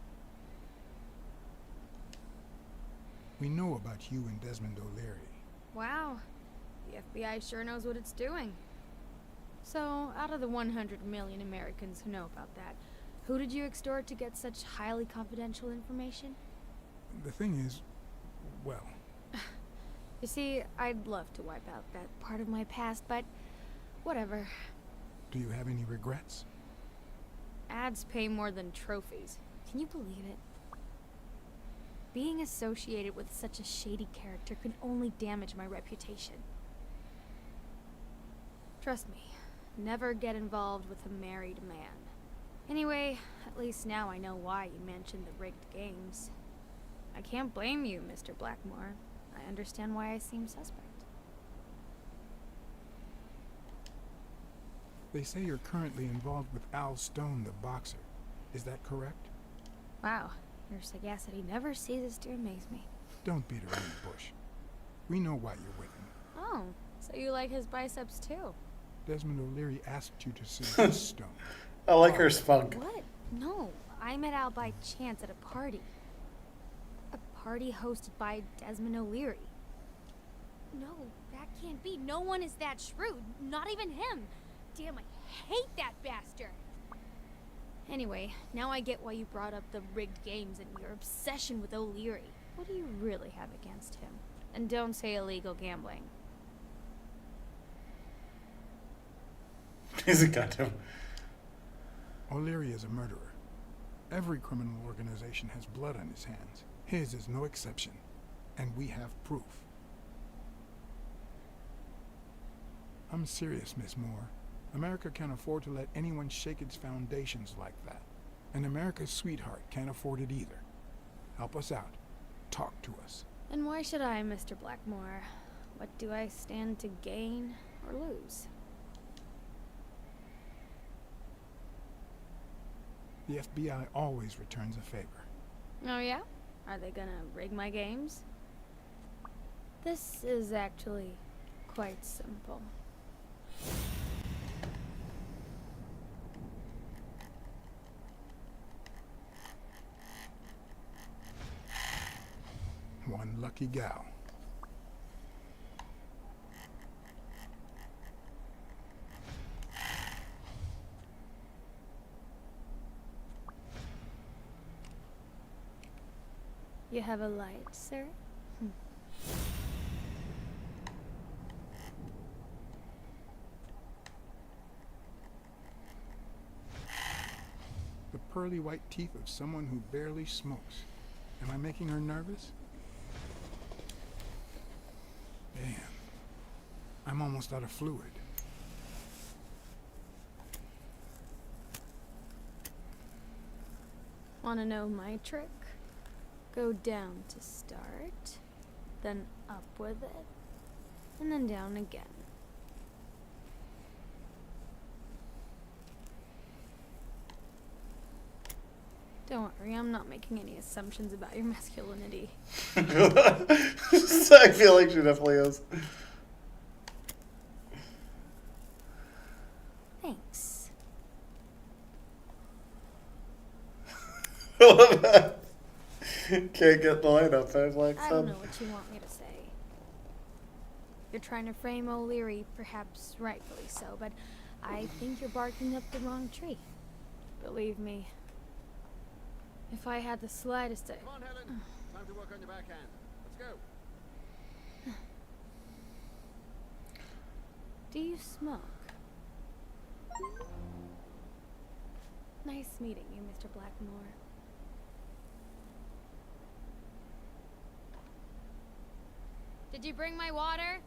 We know about you and Desmond O'Leary. Wow. The FBI sure knows what it's doing. So, out of the 100 million Americans who know about that, who did you extort to get such highly confidential information? The thing is, well... You see, I'd love to wipe out that part of my past, but whatever. Do you have any regrets? Ads pay more than trophies. Can you believe it? Being associated with such a shady character can only damage my reputation. Trust me, never get involved with a married man. Anyway, at least now I know why you mentioned the rigged games. I can't blame you, Mr. Blackmore. I understand why I seem suspect. They say you're currently involved with Al Stone, the boxer. Is that correct? Wow, your sagacity never ceases to amaze me. Don't beat around the bush. We know why you're with him. Oh, so you like his biceps too? Desmond O'Leary asked you to seduce Stone. I like her spunk. What? No, I met Al by chance at a party. A party hosted by Desmond O'Leary. No, that can't be. No one is that shrewd. Not even him. Damn, I hate that bastard. Anyway, now I get why you brought up the rigged games and your obsession with O'Leary. What do you really have against him? And don't say illegal gambling. He's a goddamn... O'Leary is a murderer. Every criminal organization has blood on his hands. His is no exception. And we have proof. I'm serious, Miss Moore. America can't afford to let anyone shake its foundations like that. And America's sweetheart can't afford it either. Help us out. Talk to us. And why should I, Mr. Blackmore? What do I stand to gain or lose? The FBI always returns a favor. Oh yeah? Are they gonna rig my games? This is actually quite simple. One lucky gal. You have a light, sir? The pearly white teeth of someone who barely smokes. Am I making her nervous? Damn. I'm almost out of fluid. Wanna know my trick? Go down to start, then up with it, and then down again. Don't worry, I'm not making any assumptions about your masculinity. I feel like she definitely is. Thanks. Can't get the light up there, like I don't know what you want me to say. You're trying to frame O'Leary, perhaps rightfully so, but I think you're barking up the wrong tree. Believe me, if I had the slightest... Come on, Helen. Time to work on your backhand. Let's go. Do you smoke? Nice meeting you, Mr. Blackmore. Did you bring my water?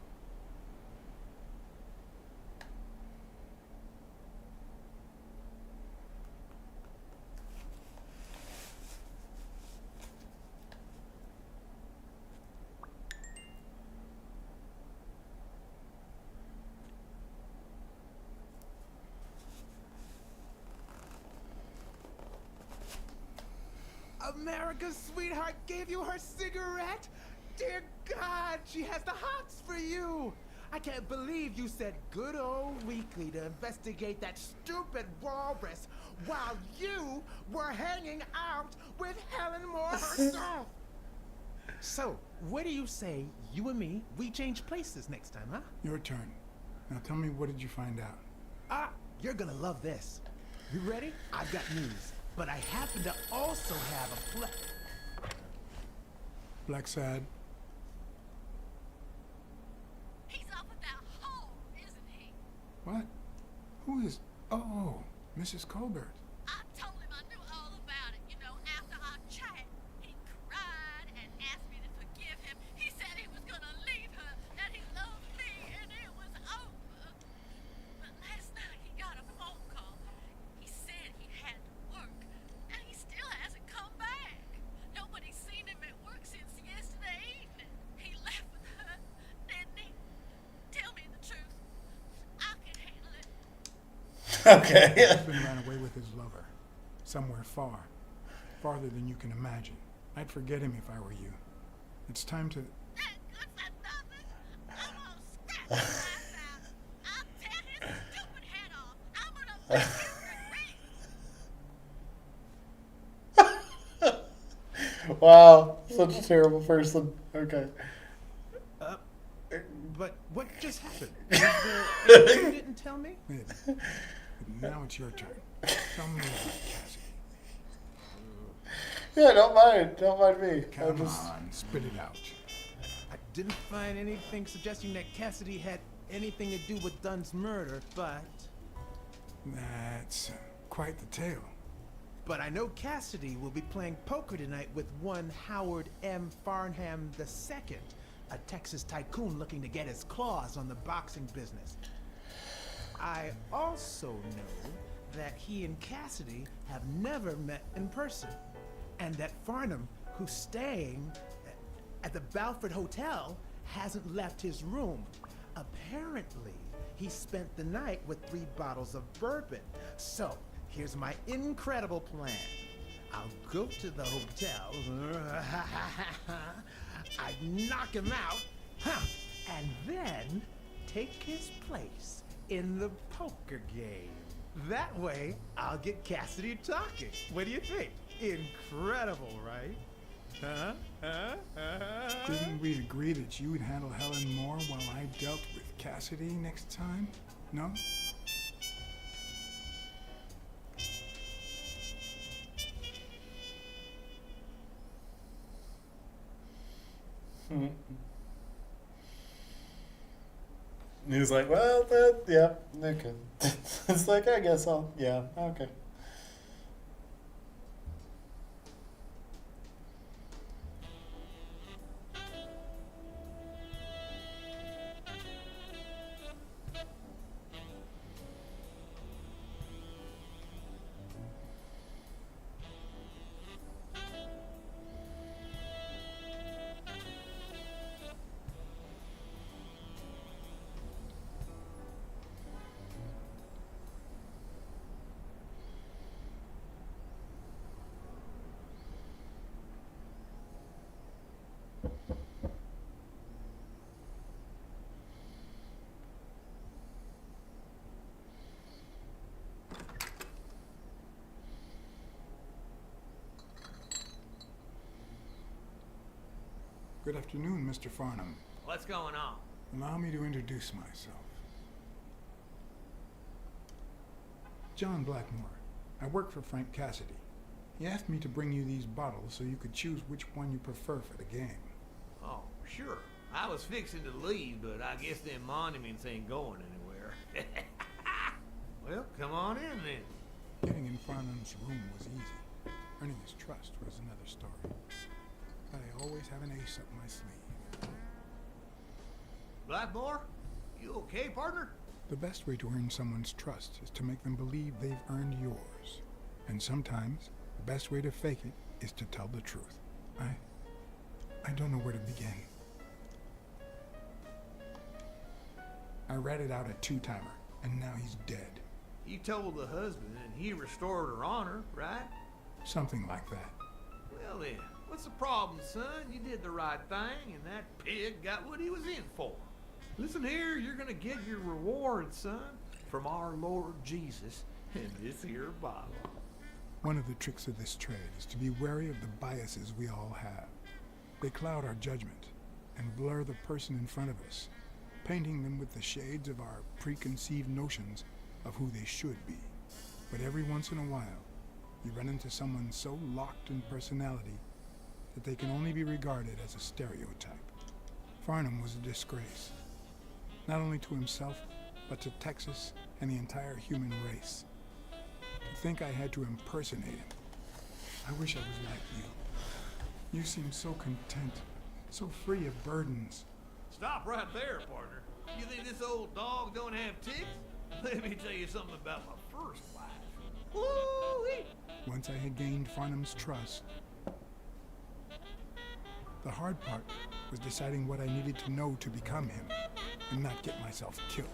America's sweetheart gave you her cigarette? Dear God, she has the hots for you. I can't believe you said good old Weekly to investigate that stupid walrus while you were hanging out with Helen Moore herself. So, what do you say, you and me, we change places next time, huh? Your turn. Now tell me, what did you find out? Ah, you're gonna love this. You ready? I've got news. But I happen to also have a Blacksad. He's up at that hole, isn't he? What? Who is... Oh, Mrs. Colbert. I told him I knew all about it. You know, after our chat, he cried and asked me to forgive him. He said he was gonna leave her, that he loved me, and it was over. But last night he got a phone call. He said he had to work, and he still hasn't come back. Nobody's seen him at work since yesterday evening. He left with her, didn't he? Tell me the truth. I can handle it. Okay. Husband ran away with his lover. Somewhere far. Farther than you can imagine. I'd forget him if I were you. It's time to... That good for nothing. I'm gonna scrap his ass out. I'll tear his stupid head off. I'm gonna make him regret. Wow, such a terrible person. Okay. But what just happened? Is there anything you didn't tell me? Maybe. But now it's your turn. Tell me about Cassie. Yeah, don't mind me. Come on, spit it out. I didn't find anything suggesting that Cassidy had anything to do with Dunn's murder, but That's quite the tale. I know Cassidy will be playing poker tonight with one Howard M. Farnham II, a Texas tycoon looking to get his claws on the boxing business. I also know that he and Cassidy have never met in person, and that Farnham, who's staying at the Balford Hotel, hasn't left his room. Apparently, he spent the night with 3 bottles of bourbon. So, here's my incredible plan. I'll go to the hotel, I'd knock him out, and then take his place in the poker game. That way, I'll get Cassidy talking. What do you think? Incredible, right? Didn't we agree that you would handle Helen Moore while I dealt with Cassidy next time? No? He was like, well, yeah, okay. It's like, I guess yeah, okay. Good afternoon, Mr. Farnham. What's going on? Allow me to introduce myself. John Blackmore. I work for Frank Cassidy. He asked me to bring you these bottles so you could choose which one you prefer for the game. Oh, sure. I was fixing to leave, but I guess them monuments ain't going anywhere. Well, come on in then. Getting in Farnham's room was easy. Earning his trust was another story. But I always have an ace up my sleeve. Blackmore, you okay, partner? The best way to earn someone's trust is to make them believe they've earned yours. And sometimes, the best way to fake it is to tell the truth. I don't know where to begin. I ratted out a two-timer, and now he's dead. You told the husband and he restored her honor, right? Something like that. Well then, what's the problem, son? You did the right thing, and that pig got what he was in for. Listen here, you're gonna get your reward, son, from our Lord Jesus in this here bottle. One of the tricks of this trade is to be wary of the biases we all have. They cloud our judgment and blur the person in front of us, painting them with the shades of our preconceived notions of who they should be. But every once in a while, you run into someone so locked in personality that they can only be regarded as a stereotype. Farnham was a disgrace, not only to himself, but to Texas and the entire human race. To think I had to impersonate him. I wish I was like you. You seem so content, so free of burdens. Stop right there, partner. You think this old dog don't have ticks? Let me tell you something about my first wife. Woo-wee! Once I had gained Farnham's trust, the hard part was deciding what I needed to know to become him and not get myself killed.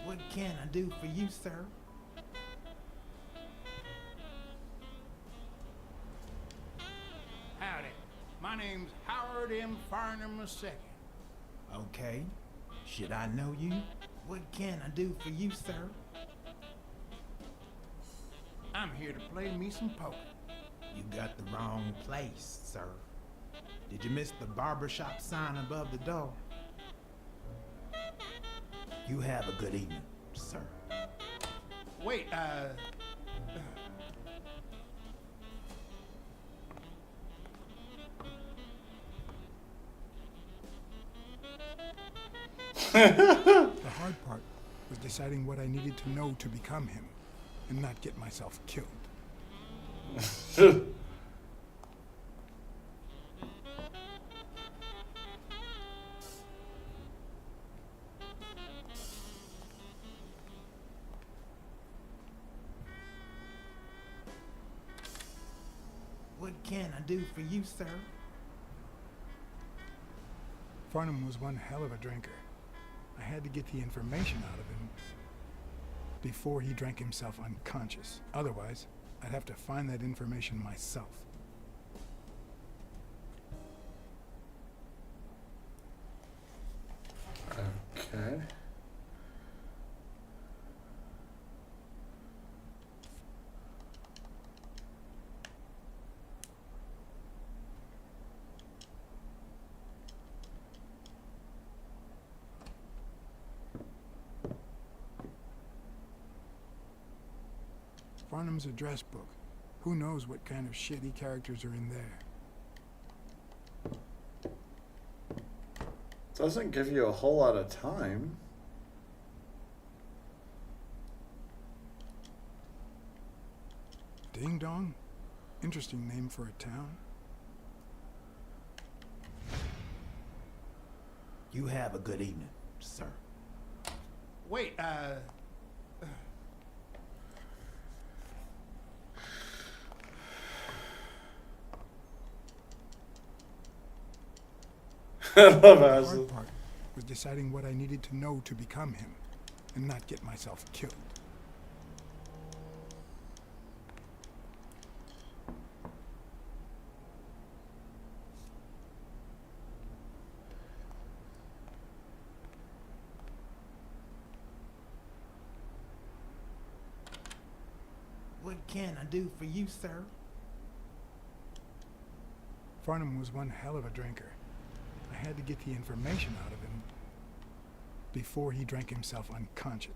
What can I do for you, sir? Howdy. My name's Howard M. Farnham II. Okay. Should I know you? What can I do for you, sir? I'm here to play me some poker. You got the wrong place, sir. Did you miss the barbershop sign above the door? You have a good evening, sir. Wait, The hard part was deciding what I needed to know to become him and not get myself killed. What can I do for you, sir? Farnham was one hell of a drinker. I had to get the information out of him before he drank himself unconscious. Otherwise, I'd have to find that information myself. Okay. Farnham's address book. Who knows what kind of shitty characters are in there? Doesn't give you a whole lot of time. Ding Dong? Interesting name for a town. You have a good evening, sir. wait, I love The how hard part was deciding what I needed to know to become him and not get myself killed. What can I do for you, sir? Farnham was one hell of a drinker. I had to get the information out of him before he drank himself unconscious.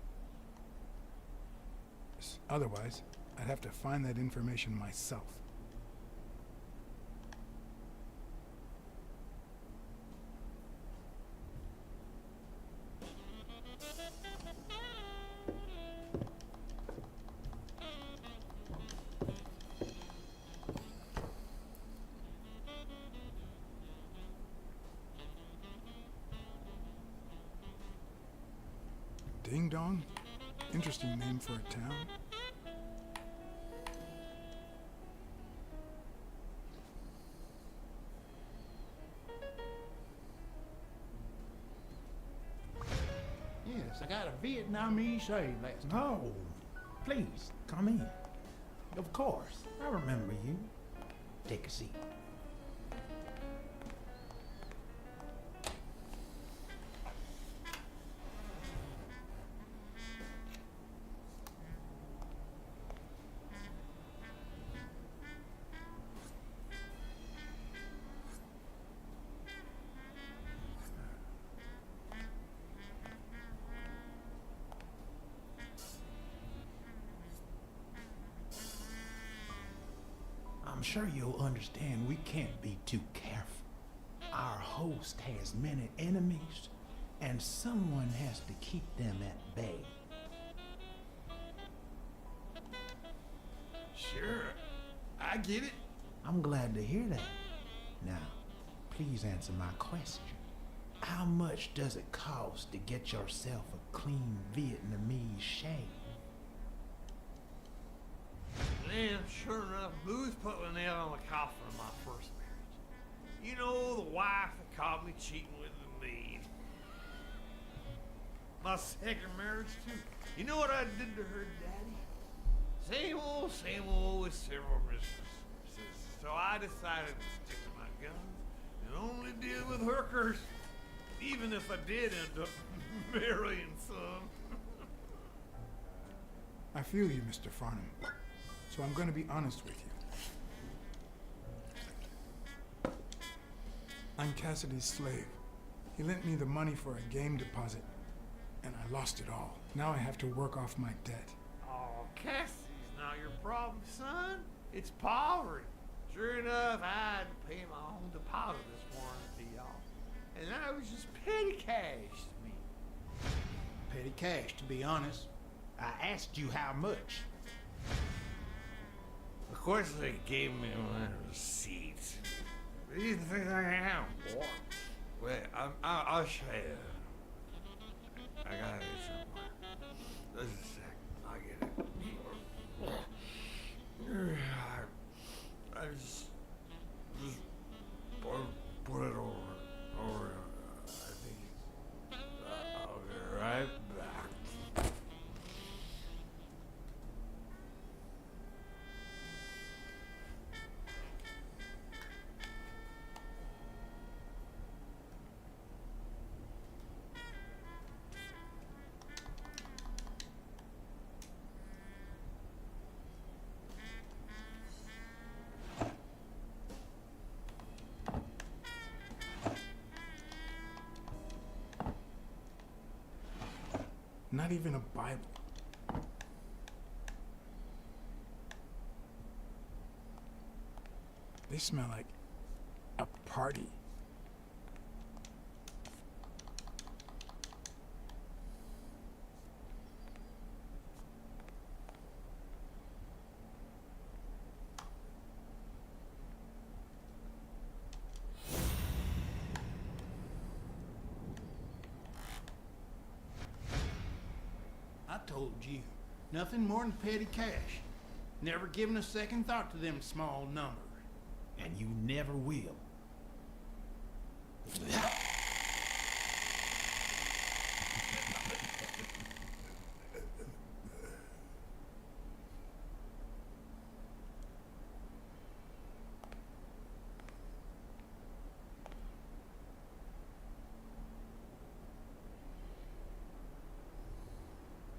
Otherwise, I'd have to find that information myself. Ding Dong? Interesting name for a town. Yes, I got a Vietnamese shave last time. No, please, come in. Of course, I remember you. Take a seat. I'm sure you'll understand we can't be too careful. Our host has many enemies, and someone has to keep them at bay. Sure, I get it. I'm glad to hear that. Now, please answer my question. How much does it cost to get yourself a clean Vietnamese shave? Man, sure enough, Booze put the nail on the coffin of my first marriage. You know, the wife that caught me cheating with the maid. My second marriage, too. You know what I did to her daddy? Same old with several mistresses. So I decided to stick to my guns and only deal with hookers, even if I did end up marrying some. I feel you, Mr. Farnham. So I'm going to be honest with you. I'm Cassidy's slave. He lent me the money for a game deposit, and I lost it all. Now I have to work off my debt. Oh, Cassidy's not your problem, son. It's poverty. Sure enough, I had to pay my own deposit this morning to y'all. And that was just petty cash to me. Petty cash, to be honest. I asked you how much. Of course, they gave me my receipts. These things I have, boy. Wait, I'll show you. I got it somewhere. Just a sec. I'll get it. I just put it over. I think I'll be right back. Not even a Bible. They smell like a party. I told you, nothing more than petty cash. Never given a second thought to them small numbers. And you never will.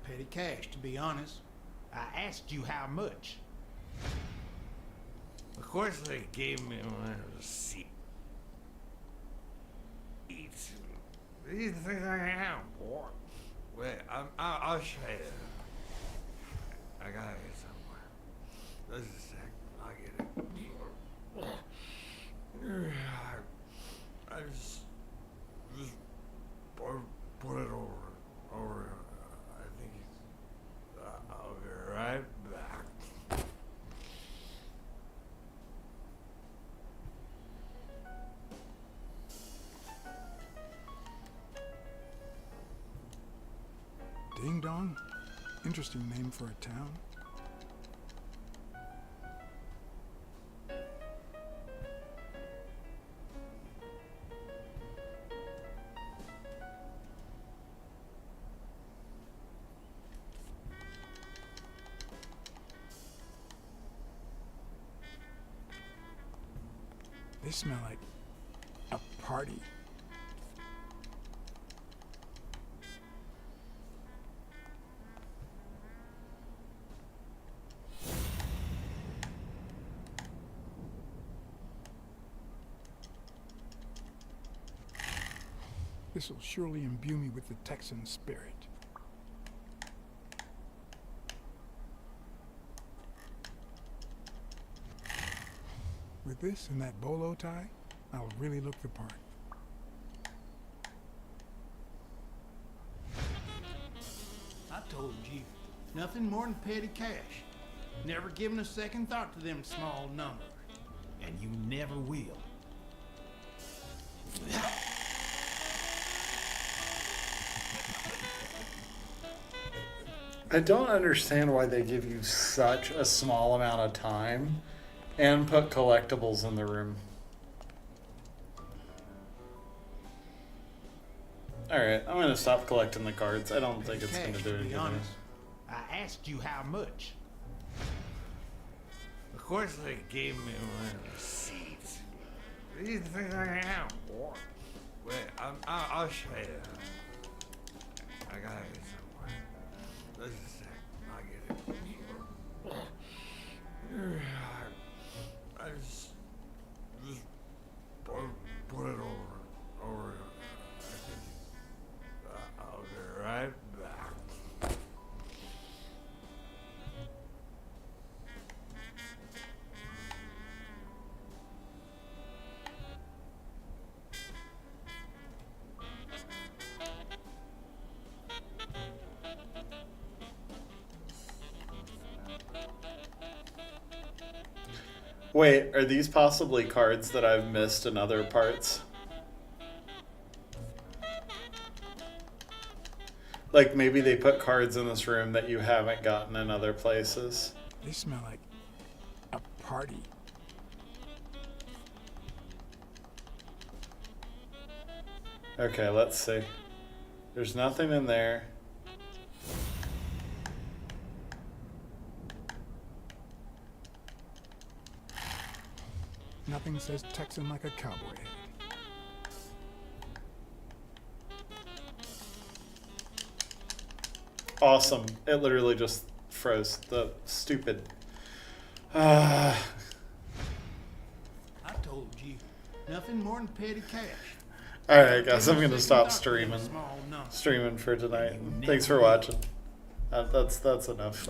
Petty cash, to be honest. I asked you how much. Of course, they gave me my receipt. These things I have, boy. Wait, I'll show you. I got it somewhere. Just a sec. I'll get it. I just put it over. I think I'll be right back. Ding Ding Dong? Interesting name for a town. They smell like a party. This will surely imbue me with the Texan spirit. With this and that bolo tie, I'll really look the part. I told you, nothing more than petty cash. Never given a second thought to them small numbers. And you never will. I don't understand why they give you such a small amount of time and put collectibles in the room. Alright, I'm gonna stop collecting the cards. I don't think it's gonna do To be anything. honest, I asked you how much. Of course they gave me one of the receipts. What do you think I am? Wait, I'll show you. I gotta get somewhere. Just a sec. I'll get it. I just put it over. I'll be right back. Wait, are these possibly cards that I've missed in other parts? Like maybe they put cards in this room that you haven't gotten in other places. They smell like a party. Okay, let's see. There's nothing in there. Nothing says Texan like a cowboy hat. Awesome. It literally just froze. The stupid. I told you, nothing more than petty cash. Alright guys, I'm gonna stop streaming. Streaming for tonight. Thanks for watching. That's enough.